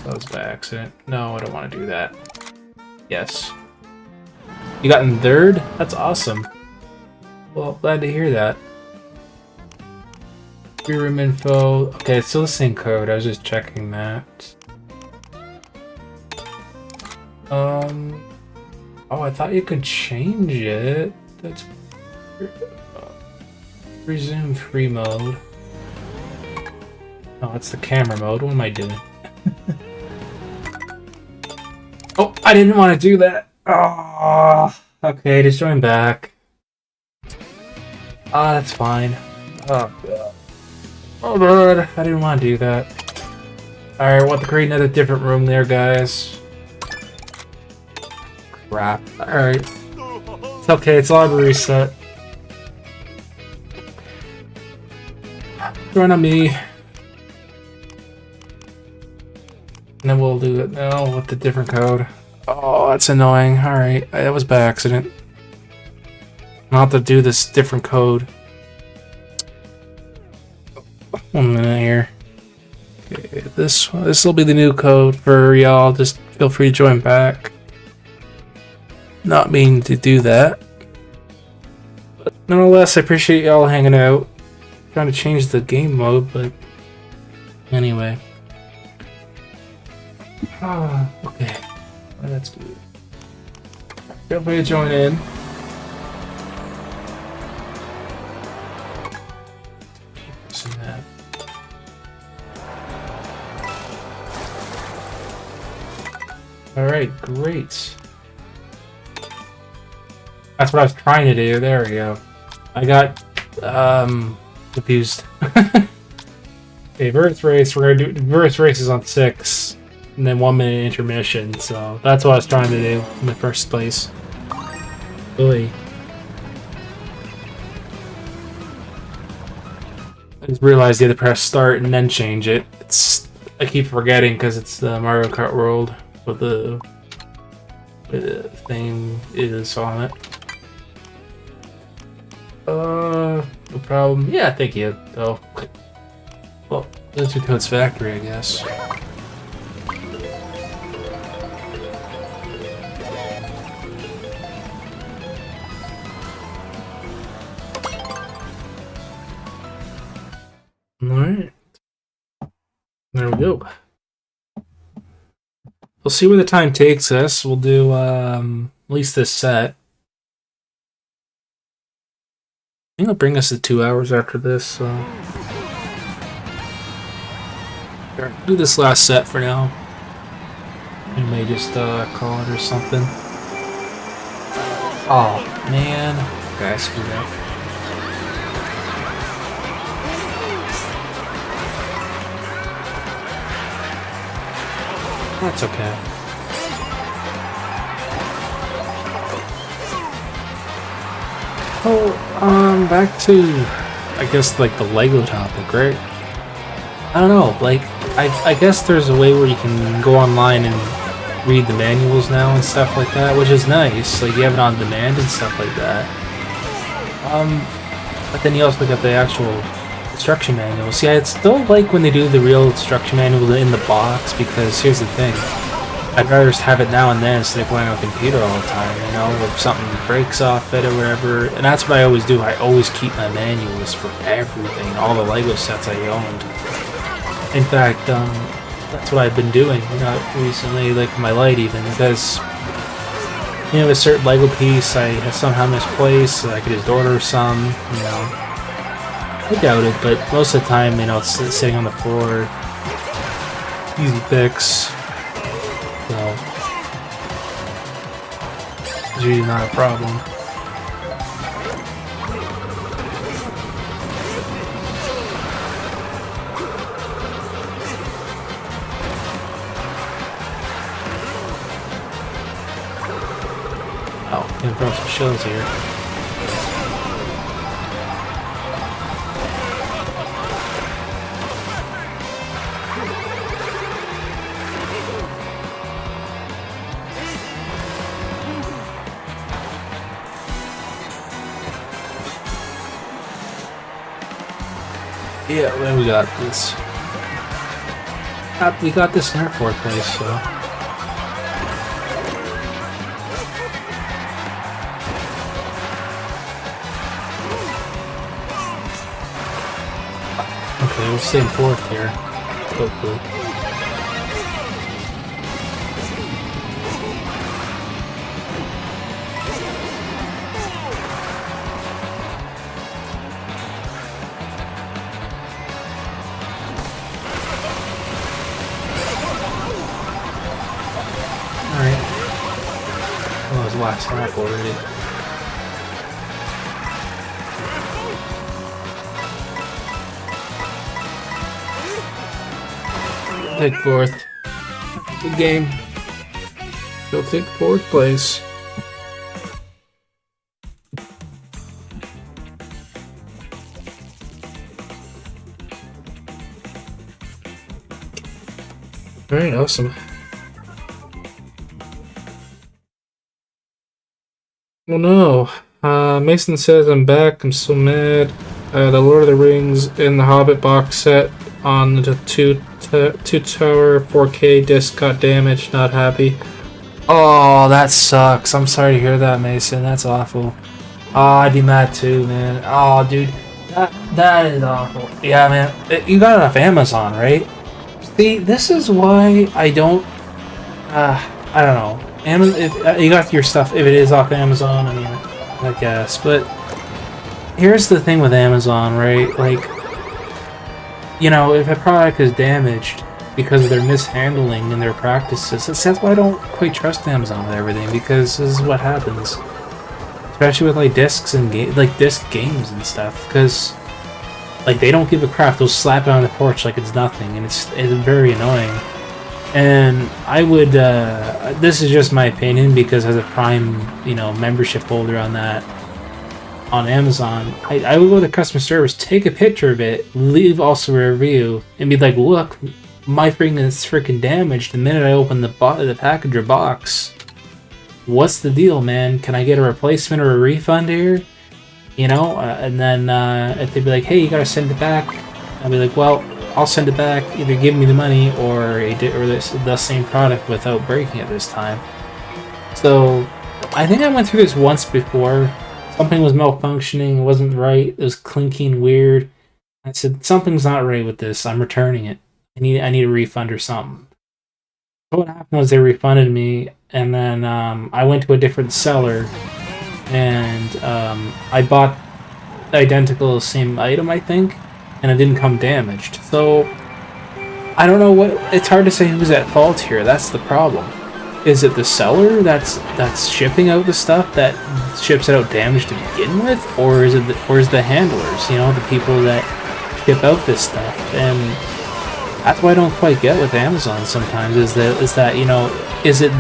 That was by accident. No, I don't want to do that. Yes. You got in third? That's awesome. Well, glad to hear that. Free room info. Okay, it's still the same code. I was just checking that. Oh, I thought you could change it. That's resume free mode. Oh, it's the camera mode. What am I doing? Oh, I didn't want to do that. Oh, okay, just join back. Ah, that's fine. Oh, God. Oh, God, I didn't want to do that. Alright, want to create another different room there, guys. Crap. Alright. It's okay, it's all reset. Join on me. And then we'll do it now with the different code. Oh, that's annoying. Alright, that was by accident. I'll have to do this different code. 1 minute here. Okay, this will be the new code for y'all. Just feel free to join back. Not meaning to do that. But nonetheless, I appreciate y'all hanging out. Trying to change the game mode, but anyway. Ah, okay. Well, that's good. Feel free to join in. Alright, great. That's what I was trying to do. There we go. I got confused. Okay, verse race. We're gonna do verse races on 6. And then 1 minute intermission, so that's what I was trying to do in the first place. Really. I just realized you had to press start and then change it. I keep forgetting because it's the Mario Kart World, but the thing is on it. No problem. Yeah, thank you. Oh, well, that's your Code's factory, I guess. Alright. There we go. We'll see where the time takes us. We'll do at least this set. I think it'll bring us to 2 hours after this, so do this last set for now. We may just call it or something. Oh man. Okay, I screwed up. That's okay. Oh, back to, I guess, like, the Lego topic, right? I don't know, like, I guess there's a way where you can go online and read the manuals now and stuff like that, which is nice. Like, you have it on demand and stuff like that. But then you also got the actual instruction manuals. Yeah, it's still like when they do the real instruction manual in the box, because here's the thing. I'd rather just have it now and then instead of going on a computer all the time, you know, if something breaks off it or whatever. And that's what I always do. I always keep my manuals for everything, all the LEGO sets I owned. In fact, that's what I've been doing, you know, recently, like my light even, because, you know, a certain LEGO piece I have somehow misplaced, so I could just order some, you know. I doubt it, but most of the time, you know, it's sitting on the floor. Easy fix. So, it's really not a problem. Oh, gonna throw some shells here. Yeah, then we got this. We got this in our fourth place, so. Okay, we'll stay in fourth here. Hopefully. Last lap already. Take fourth. Good game. He'll take fourth place. Alright, awesome. Oh no, Mason says I'm back, I'm so mad. The Lord of the Rings and the Hobbit box set on the two tower 4K disc got damaged, not happy. Oh, that sucks. I'm sorry to hear that, Mason. That's awful. Oh, I'd be mad too, man. Oh, dude, that is awful. Yeah, man, you got it off Amazon, right? See, this is why I don't, I don't know. If you got your stuff, if it is off Amazon, I mean, I guess. But here's the thing with Amazon, right? Like, you know, if a product is damaged because of their mishandling and their practices, that's why I don't quite trust Amazon with everything, because this is what happens. Especially with like discs and disc games and stuff, because like they don't give a crap. They'll slap it on the porch like it's nothing, and it's very annoying. And I would, this is just my opinion, because as a Prime, you know, membership holder on that, on Amazon, I would go to customer service, take a picture of it, leave also a review, and be like, look, my thing is freaking damaged the minute I open the package or box. What's the deal, man? Can I get a replacement or a refund here? You know, and then if they'd be like, hey, you gotta send it back, I'd be like, well, I'll send it back, either give me the money or the same product without breaking it this time. So, I think I went through this once before. Something was malfunctioning, it wasn't right, it was clinking weird. I said, something's not right with this, I'm returning it. I need a refund or something. So what happened was they refunded me, and then I went to a different seller, and I bought the identical same item, I think, and it didn't come damaged. So I don't know it's hard to say who's at fault here. That's the problem. Is it the seller that's shipping out the stuff that ships it out damaged to begin with, or is the handlers, you know, the people that ship out this stuff? And that's what I don't quite get with Amazon sometimes, is that you know, is it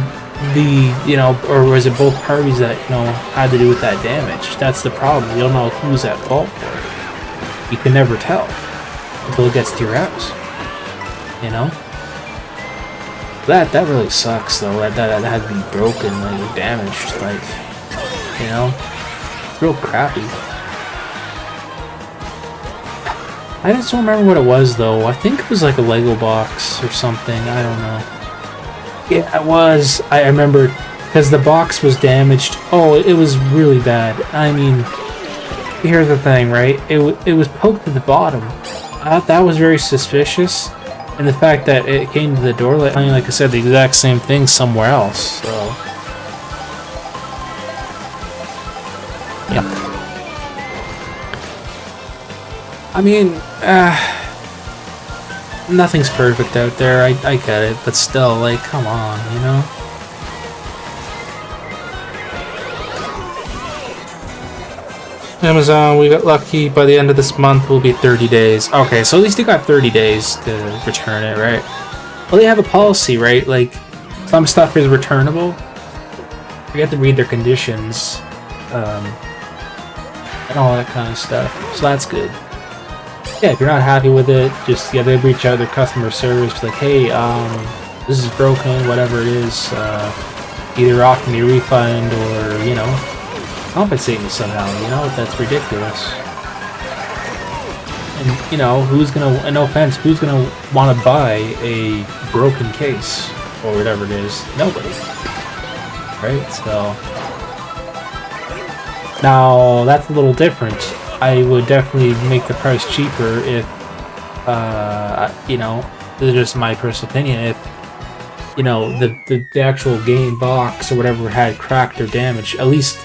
the, you know, or was it both parties that, you know, had to do with that damage? That's the problem. You don't know who's at fault for it. You can never tell until it gets to your house, you know? That really sucks though. That had to be broken, like damaged, like you know, it's real crappy. I just don't remember what it was though. I think it was like a Lego box or something. I don't know. Yeah, it was. I remember because the box was damaged. Oh, it was really bad. I mean, here's the thing, right? It was poked at the bottom. I thought that was very suspicious. And the fact that it came to the door, like I said, the exact same thing somewhere else. So, yeah. I mean, nothing's perfect out there. I get it, but still, like, come on, you know. Amazon, we got lucky. By the end of this month, will be 30 days. Okay, so at least you got 30 days to return it, right? Well, they have a policy, right? Like, some stuff is returnable. You have to read their conditions, and all that kind of stuff. So that's good. Yeah, if you're not happy with it, just they reach out to their customer service, like, hey, this is broken, whatever it is. Either offer me a refund or, you know, compensate me somehow, you know. That's ridiculous. And you know, no offense, who's gonna want to buy a broken case or whatever it is? Nobody, right? So now that's a little different. I would definitely make the price cheaper if you know, this is just my personal opinion, if you know, the actual game box or whatever had cracked or damaged, at least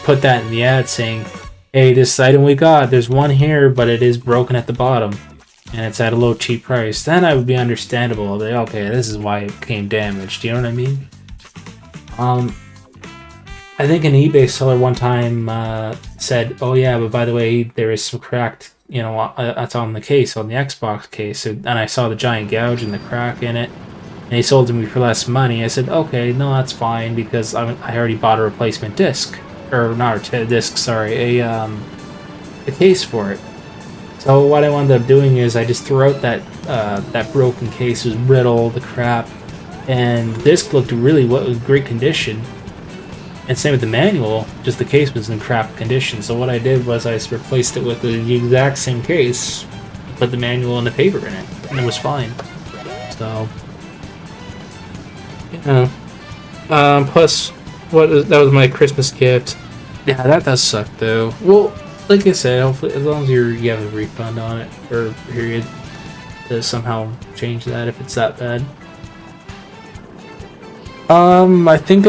put that in the ad saying, hey, this item we got, there's one here, but it is broken at the bottom, and it's at a low cheap price. Then I would be understandable. I'd be like, okay, this is why it came damaged. You know what I mean? I think an eBay seller one time said, oh yeah, but by the way, there is some cracked, you know, that's on the case, on the Xbox case, and I saw the giant gouge and the crack in it. And he sold it to me for less money. I said, okay, no, that's fine, because I already bought a replacement disc. Or not a disc, sorry, a case for it. So what I wound up doing is I just threw out that broken case. It was brittle, the crap. And the disc looked really great condition. And same with the manual, just the case was in crap condition. So what I did was I just replaced it with the exact same case, put the manual and the paper in it, and it was fine. So... plus, that was my Christmas gift. Yeah, that does suck though. Well, like I said, hopefully, as long as you have a refund on it, or period, to somehow change that if it's that bad. I think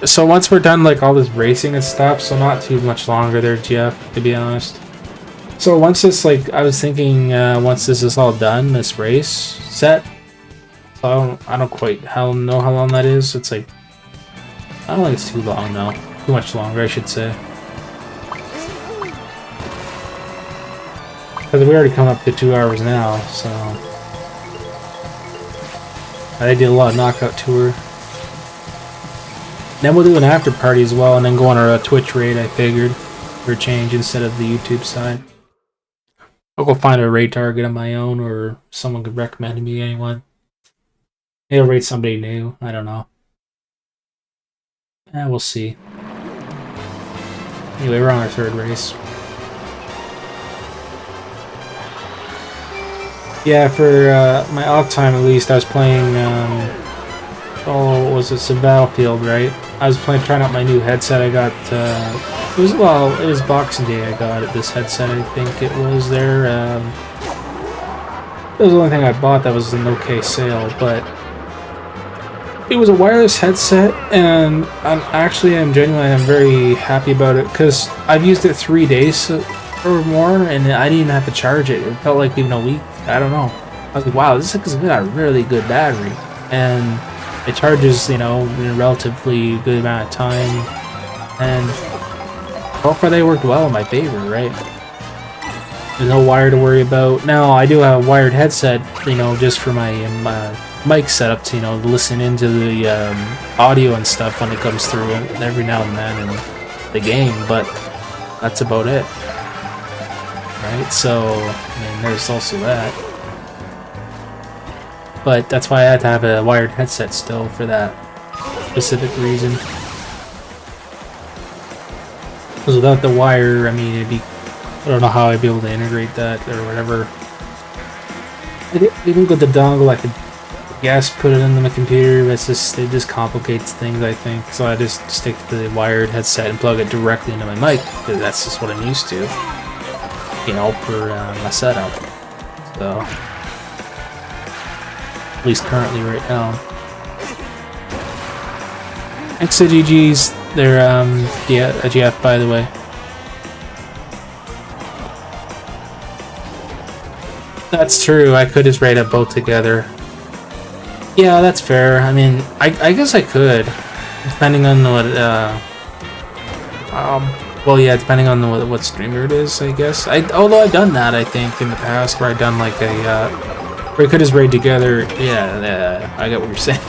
so once we're done, like, all this racing and stuff, so not too much longer there, Jeff, to be honest. So once this, like, I was thinking, once this is all done, this race set, I don't quite know how long that is. It's like, I don't think it's too long now. Too much longer, I should say. Because we already come up to 2 hours now, so... I did a lot of knockout tour. Then we'll do an after party as well, and then go on our Twitch raid, I figured, for a change instead of the YouTube side. I'll go find a raid target on my own, or someone could recommend me, anyone. Maybe I'll rate somebody new. I don't know. We'll see. Anyway, we're on our third race. Yeah, for my off time at least, I was playing. Some Battlefield, right? I was trying out my new headset. I got. It was Boxing Day. I got this headset. I think it was there. It was the only thing I bought that was an okay sale, but. It was a wireless headset, and I'm very happy about it, because I've used it 3 days or more, and I didn't even have to charge it. It felt like even a week. I don't know. I was like, wow, this is got a really good battery, and it charges, you know, in a relatively good amount of time, and so far they worked well in my favor, right? There's no wire to worry about. Now, I do have a wired headset, you know, just for my mic setup to, you know, listen into the audio and stuff when it comes through every now and then in the game, but that's about it. Right? So, I mean, there's also that. but that's why I had to have a wired headset still for that specific reason. Because without the wire, I mean, it'd be, I don't know how I'd be able to integrate that or whatever. Even with the dongle, I could guess put it into my computer, but it just complicates things, I think. So I just stick to the wired headset and plug it directly into my mic, because that's just what I'm used to, you know, for my setup. So, at least currently right now. Thanks to GG's, they're yeah, a GF by the way. That's true, I could just rate up both together. Yeah, that's fair. I mean, I guess I could, depending on what, well, yeah, depending on what streamer it is, I guess. Although I've done that, I think, in the past, where I've done like a, where I could just raid together. Yeah, I get what you're saying.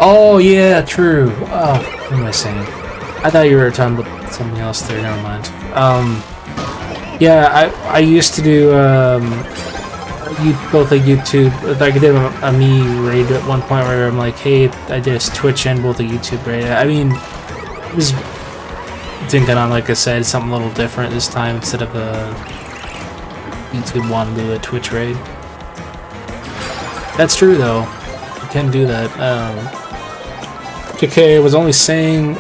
Oh, yeah, true. Oh, what am I saying? I thought you were talking about something else there, never mind. Yeah, I used to do, both like YouTube, like I did a me raid at one point where I'm like, hey, I did a Twitch and both a YouTube raid. I mean, just thinking on, like I said, something a little different this time instead of a YouTube one, do a Twitch raid. That's true though, you can do that. JK, I was only saying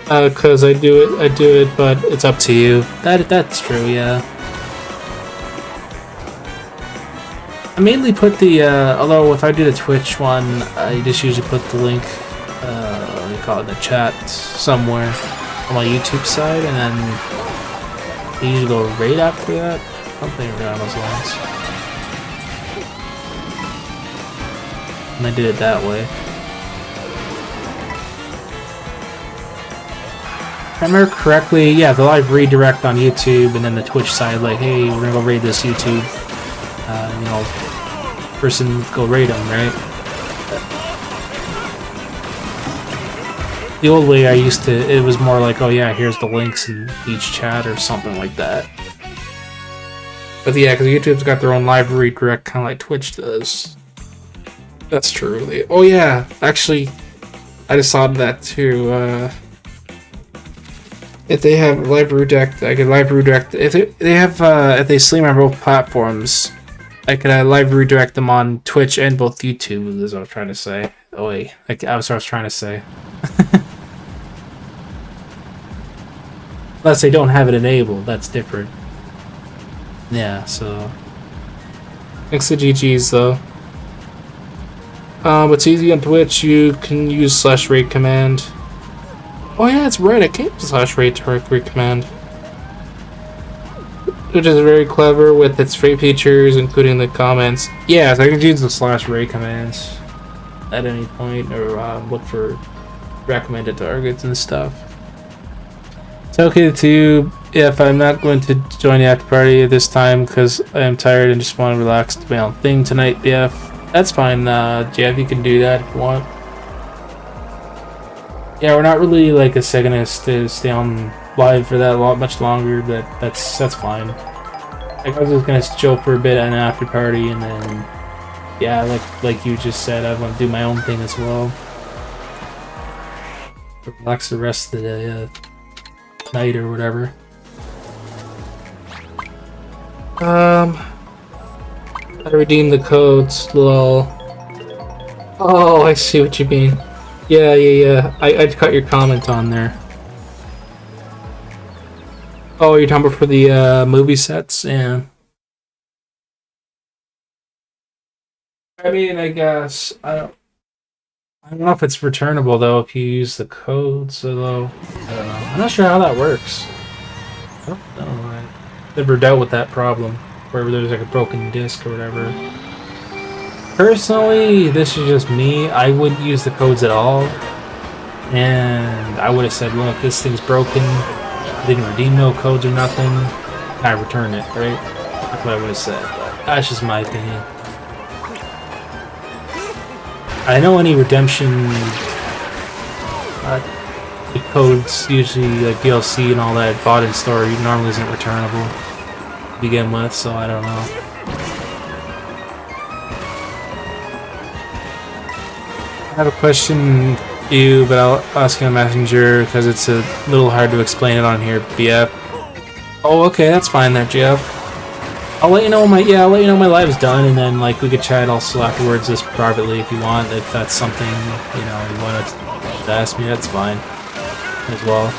because I do it, but it's up to you. That's true, yeah. I mainly put the, although if I do the Twitch one, I just usually put the link, what do you call it, in the chat somewhere on my YouTube side, and then I usually go right after that, something around those lines. And I did it that way. If I remember correctly, yeah, the live redirect on YouTube, and then the Twitch side, like, hey, we're gonna go raid this YouTube, you know, person, go raid them, right? The old way I used to, it was more like, oh yeah, here's the links in each chat or something like that. But yeah, because YouTube's got their own live redirect, kind of like Twitch does. That's true. Oh yeah, actually, I just thought of that too. If they have live redirect, I could live redirect. If they stream on both platforms, I could live redirect them on Twitch and both YouTube. Is what I was trying to say. Oh wait, that was what I was trying to say. Unless they don't have it enabled, that's different. Yeah, so thanks to GG's though. It's easy on Twitch. You can use /raid command. Oh yeah, that's right. I can't use /raid directory command, which is very clever with its free features, including the comments. Yeah, so I can use the /raid commands at any point, or look for recommended targets and stuff. It's okay too if I'm not going to join the after party this time because I am tired and just want to relax, do my own thing tonight. Yeah, that's fine. Jeff, you can do that if you want. Yeah, we're not really, like I said, gonna stay on live for that much longer, but that's fine. Like, I was just gonna chill for a bit at an after party, and then, yeah, like you just said, I want to do my own thing as well. Relax the rest of the night or whatever. I redeemed the codes, lol. Oh, I see what you mean. Yeah. I cut your comment on there. Oh, you're talking about for the movie sets? Yeah. I mean, I guess I don't know if it's returnable though if you use the codes. Although I don't know. I'm not sure how that works. I don't know. I never dealt with that problem where there's like a broken disc or whatever. Personally, this is just me. I wouldn't use the codes at all, and I would have said, "Look, this thing's broken. I didn't redeem no codes or nothing. I return it." Right? That's what I would have said. But that's just my opinion. I know any redemption codes, usually like DLC and all that, bought in store, normally isn't returnable to begin with. So I don't know. have a question for you, but I'll ask you on Messenger because it's a little hard to explain it on here, BF. Oh, okay, that's fine there, Jeff. I'll let you know when I'll let you know my live's done, and then like we could chat also afterwards, just privately if you want. If that's something you want to ask me, that's fine as well.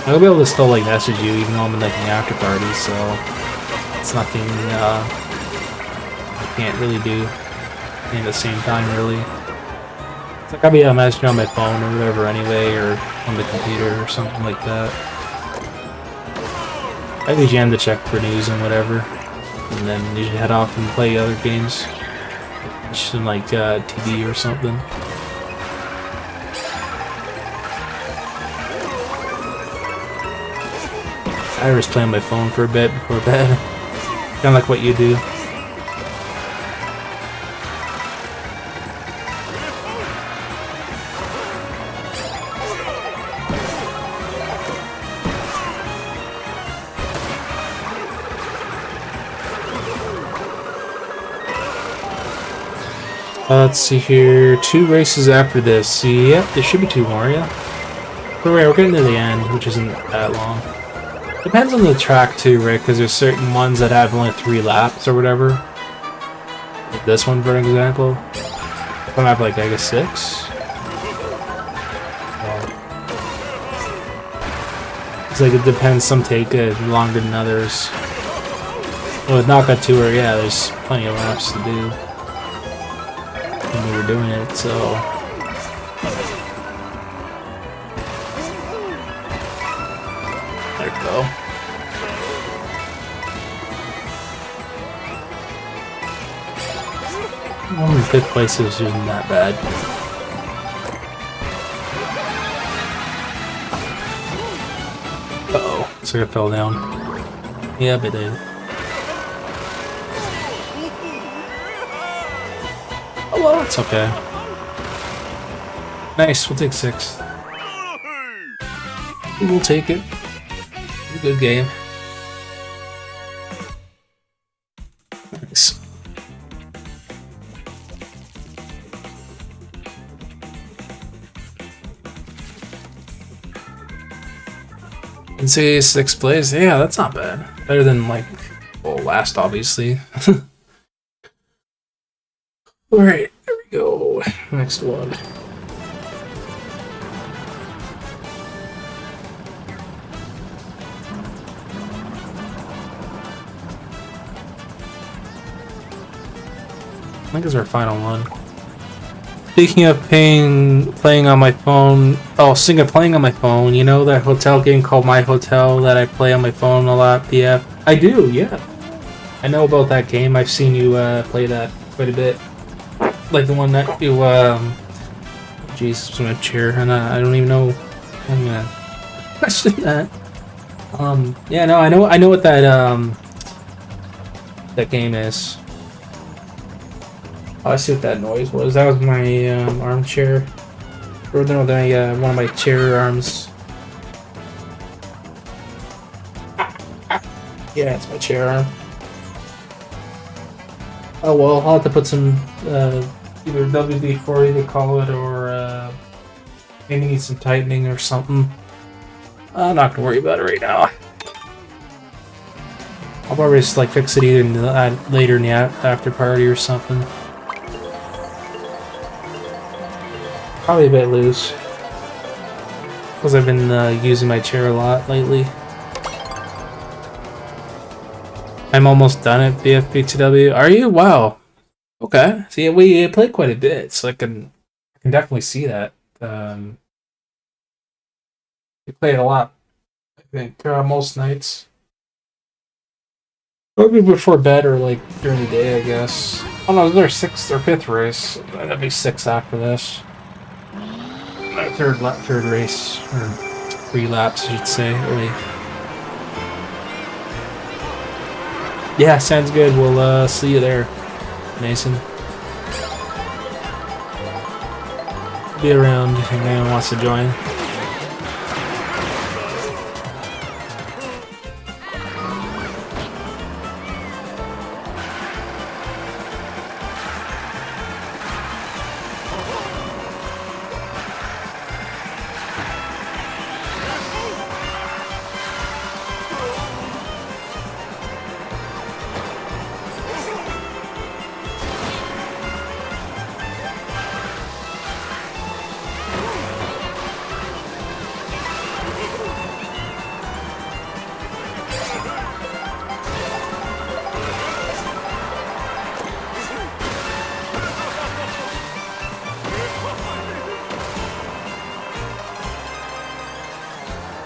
I'll be able to still like message you even though I'm in like an after party, so it's nothing I can't really do at the same time really. It's like I'll be messaging on my phone or whatever anyway, or on the computer or something like that. I usually end to check for news and whatever, and then usually head off and play other games, some like TV or something. I was playing my phone for a bit before bed, kind of like what you do. Let's see here. 2 races after this. Yep, there should be 2 more, yeah. But we're getting to the end, which isn't that long. Depends on the track too, right? Because there's certain ones that have only 3 laps or whatever. Like this one, for example. If I have like, I guess 6. It's like it depends. Some take longer than others. Well, with Knockout Tour, yeah, there's plenty of laps to do. When we were doing it, so there we go. Only 5th place isn't that bad. Uh-oh, looks like I fell down. Yeah, but I did. Oh well, it's okay. Nice, we'll take 6. We'll take it. Good game. Nice. And say 6th place, yeah, that's not bad. Better than like, well, last obviously. Alright, there we go. Next one. I think it's our final one. Speaking of playing on my phone, playing on my phone, you know that hotel game called My Hotel that I play on my phone a lot, BF? I do, yeah. I know about that game, I've seen you play that quite a bit. Like the one that you, Jesus, I'm in a chair, and I don't even know I'm gonna question that. Yeah, no, I know what that, that game is. Oh, I see what that noise was. That was my, armchair. Or no, one of my chair arms. Yeah, it's my chair arm. Oh well, I'll have to put some, either WD-40 they call it, or maybe need some tightening or something. I'm not gonna worry about it right now. I'll probably just like fix it either in the, later in the after party or something. Probably a bit loose because I've been using my chair a lot lately. I'm almost done at BFB2W. Are you? Wow. Okay. See, we played quite a bit, so I can definitely see that. We played a lot, I think, most nights. Maybe before bed or like during the day, I guess. Oh no, this is our 6th or 5th race. That'd be 6 after this. Third race, or 3 laps, I should say. Really. Yeah, sounds good. We'll see you there, Mason. Be around if anyone wants to join.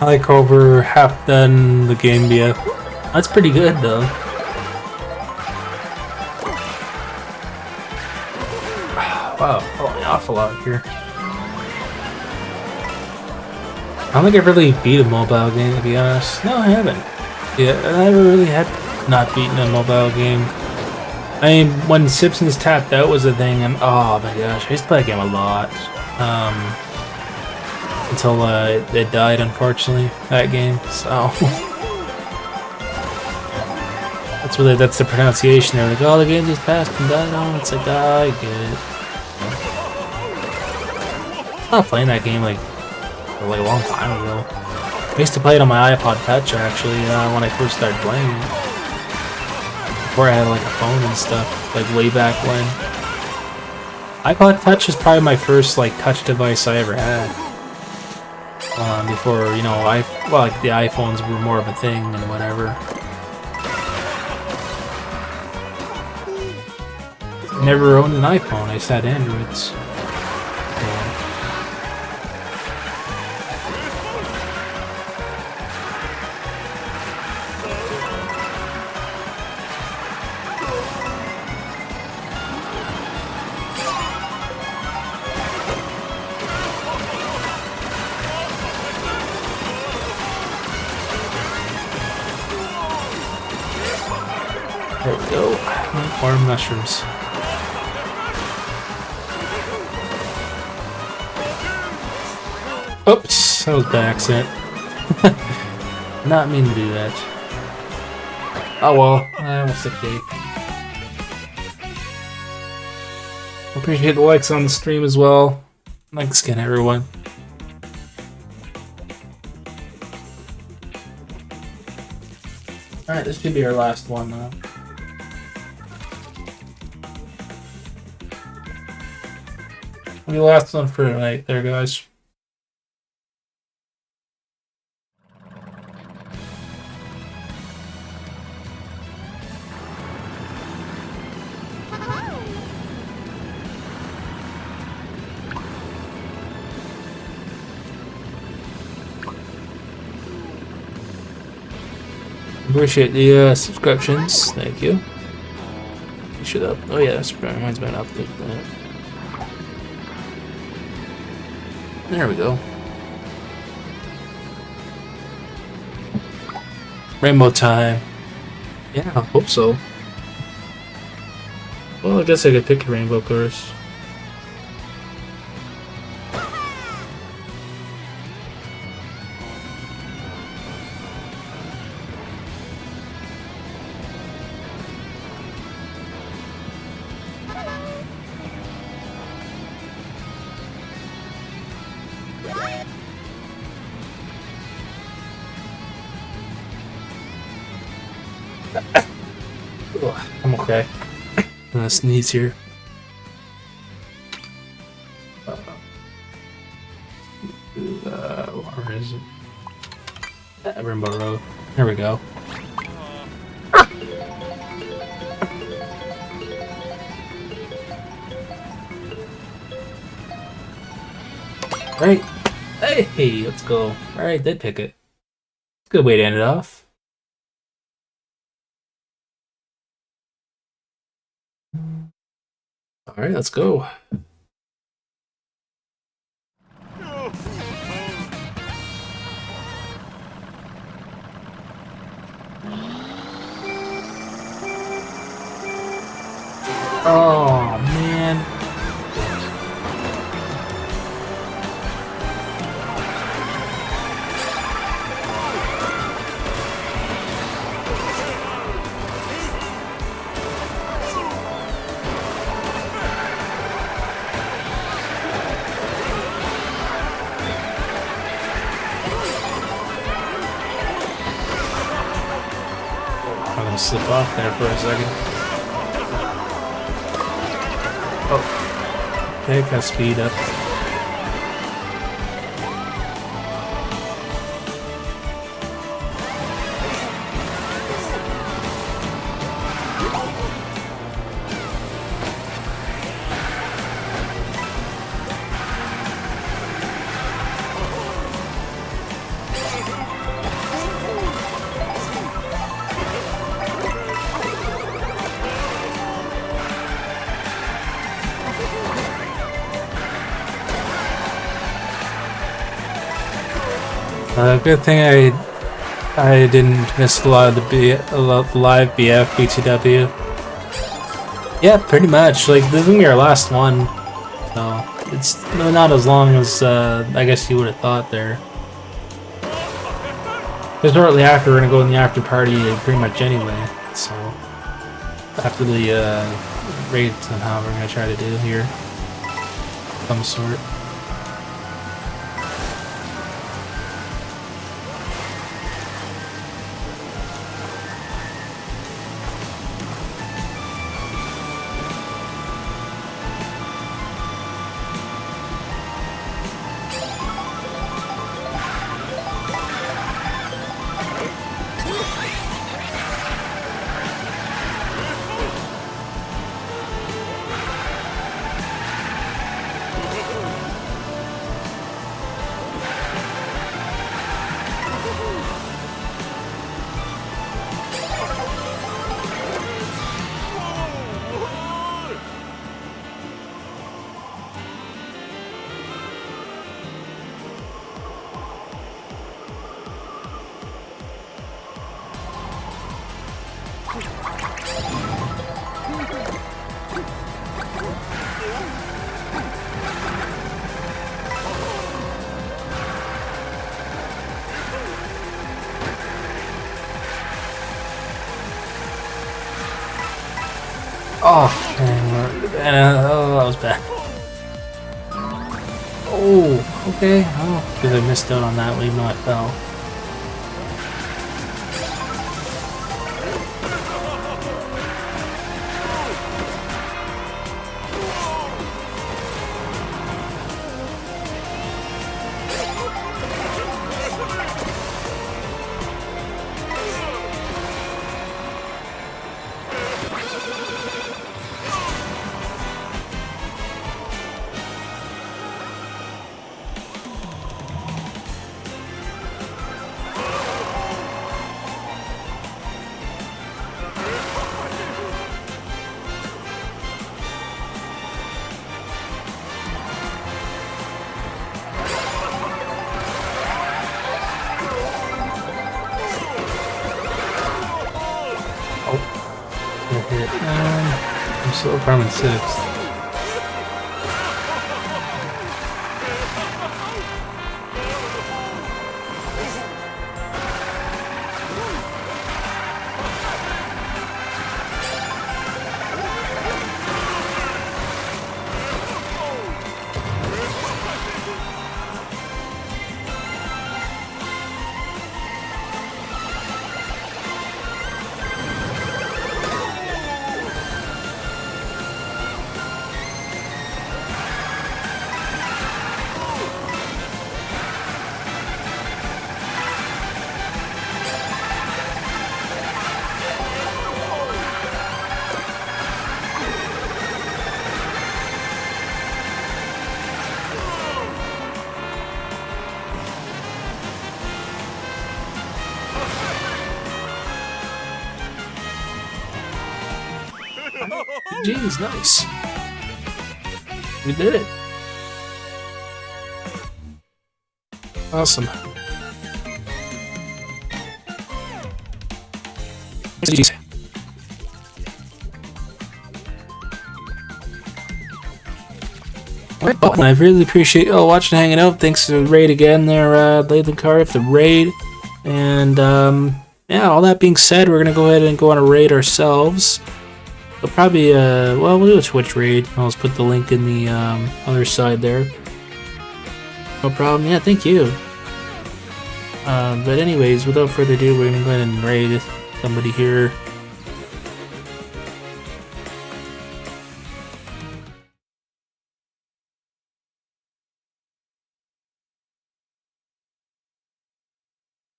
like over half done the game yet. That's pretty good though. Wow, falling off a lot here. I don't think I've really beat a mobile game, to be honest. No, I haven't. Yeah, I never really had not beaten a mobile game. I mean, when Simpsons Tapped Out was a thing, and oh my gosh, I used to play that game a lot. Until it died, unfortunately, that game. So that's the pronunciation. They're like, oh, the game just passed and died. Oh, it's like, I get it. I was playing that game like a long time ago. I used to play it on my iPod Touch actually when I first started playing it. Before I had like a phone and stuff, like way back when. iPod Touch was probably my first like touch device I ever had. Before, you know, like the iPhones were more of a thing and whatever. Never owned an iPhone, I just had Androids. There we go. More mushrooms. Oops, that was by accident. Not mean to do that. Oh well, I almost escaped. Appreciate the likes on the stream as well. Thanks again, everyone. Alright, this should be our last one now. The last one for tonight there, guys. Appreciate the subscriptions. Thank you. You should up. Oh yeah, that reminds me to update that. There we go. Rainbow time. Yeah, I hope so. Well, I guess I could pick a rainbow course. I'm okay. I'm gonna sneeze here. Where is it? Rainbow Road. There we go. Right. Hey, let's go. Alright, did pick it. Good way to end it off. Alright, let's go. Oh, man. I'm gonna slip off there for a second. Oh, okay, got speed up. Good thing I didn't miss a lot of the live BF BTW. Yeah, pretty much. Like, this is gonna be our last one, so it's not as long as I guess you would have thought there. Because shortly after, we're gonna go in the after party pretty much anyway. So after the raid, somehow we're gonna try to do here, some sort. Oh, man, oh, that was bad. Oh, okay. Oh, because I missed out on that even though I fell. I'm still farming 6th. Jeez, nice. We did it. Awesome. Jeez. I really appreciate you all watching and hanging out. Thanks to the raid again there, Lathan Cardiff, the raid. And yeah, all that being said, we're gonna go ahead and go on a raid ourselves. We'll probably, well, we'll do a Twitch raid. I'll just put the link in the other side there. No problem. Yeah, thank you. But anyways, without further ado, we're gonna go ahead and raid somebody here.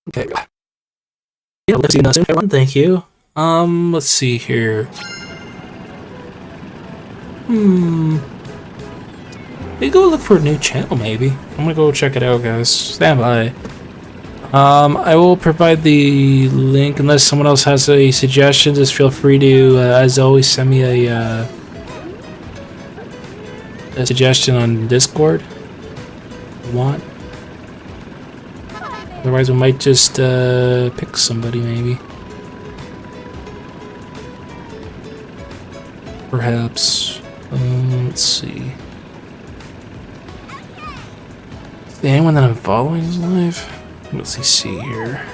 Okay. Yeah, let's see now. Everyone, thank you. Let's see here. Maybe go look for a new channel, maybe. I'm gonna go check it out, guys. Stand by. I will provide the link unless someone else has a suggestion. Just feel free to, as always, send me a suggestion on Discord if you want. Otherwise, we might just pick somebody, maybe. Perhaps. Let's see. Is there anyone that I'm following is live? What's he see here?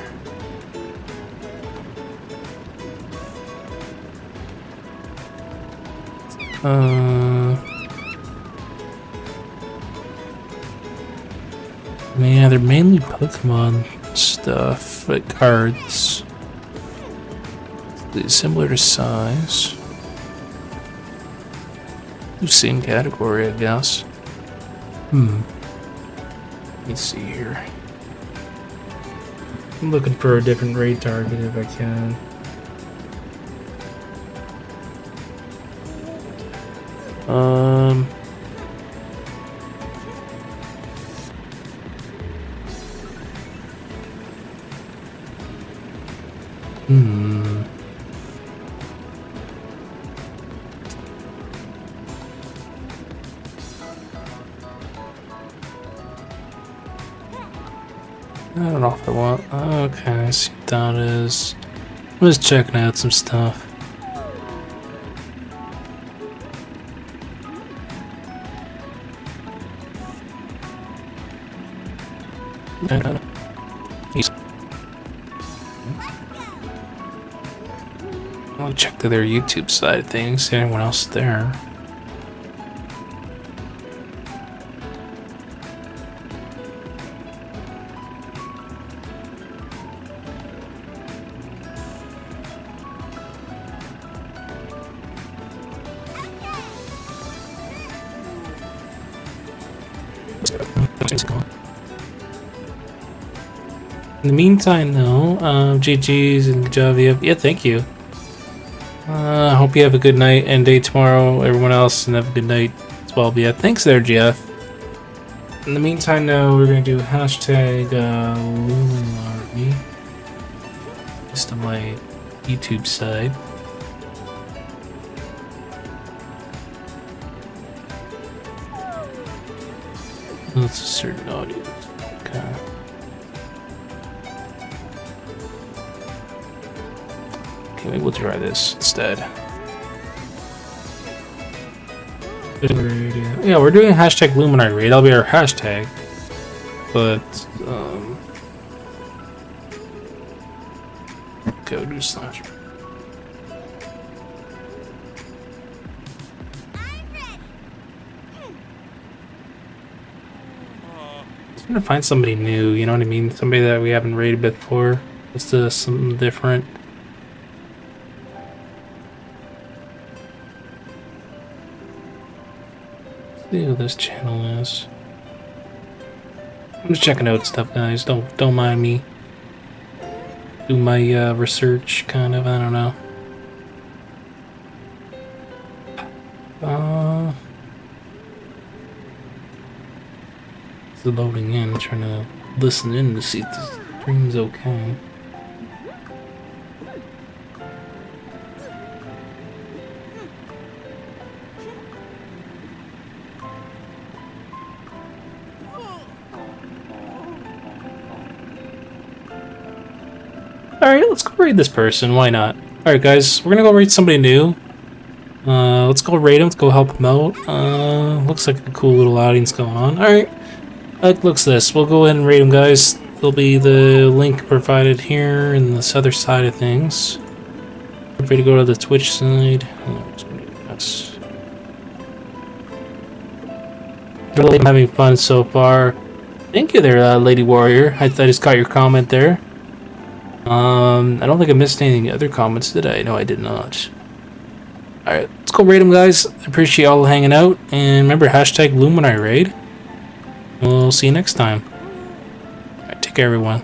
Yeah, they're mainly Pokemon stuff, like cards. Similar to size. Same category, I guess. Let me see here. I'm looking for a different raid target if I can. I don't know if I want. Okay, I see what that is. I'm just checking out some stuff. I'll check to their YouTube side of things. See anyone else there? In the meantime, though, GG's and good job. Yeah, thank you. I hope you have a good night and day tomorrow, everyone else, and have a good night as well. But yeah, thanks there, Jeff. In the meantime, now we're going to do hashtag Luminary. Just on my YouTube side. That's a certain audience. Okay. Okay, maybe we'll try this instead. Yeah, we're doing hashtag Luminary raid. That'll be our hashtag. But, go do slash. I'm gonna find somebody new, you know what I mean? Somebody that we haven't raided before. Just something different. Let's see who this channel is. I'm just checking out stuff, guys. Don't mind me. Do my research, kind of. I don't know. It's loading in, trying to listen in to see if the stream's okay. Alright, let's go raid this person. Why not? Alright, guys, we're gonna go raid somebody new. Let's go raid him. Let's go help him out. Looks like a cool little audience going on. Alright. Looks this. We'll go ahead and raid him, guys. There'll be the link provided here in this other side of things. Feel free to go to the Twitch side. I'm having fun so far. Thank you there, Lady Warrior. I just got your comment there. I don't think I missed any other comments, did I? No, I did not. Alright, let's go raid them, guys. I appreciate y'all hanging out. And remember, hashtag Luminary raid. We'll see you next time. Alright, take care, everyone.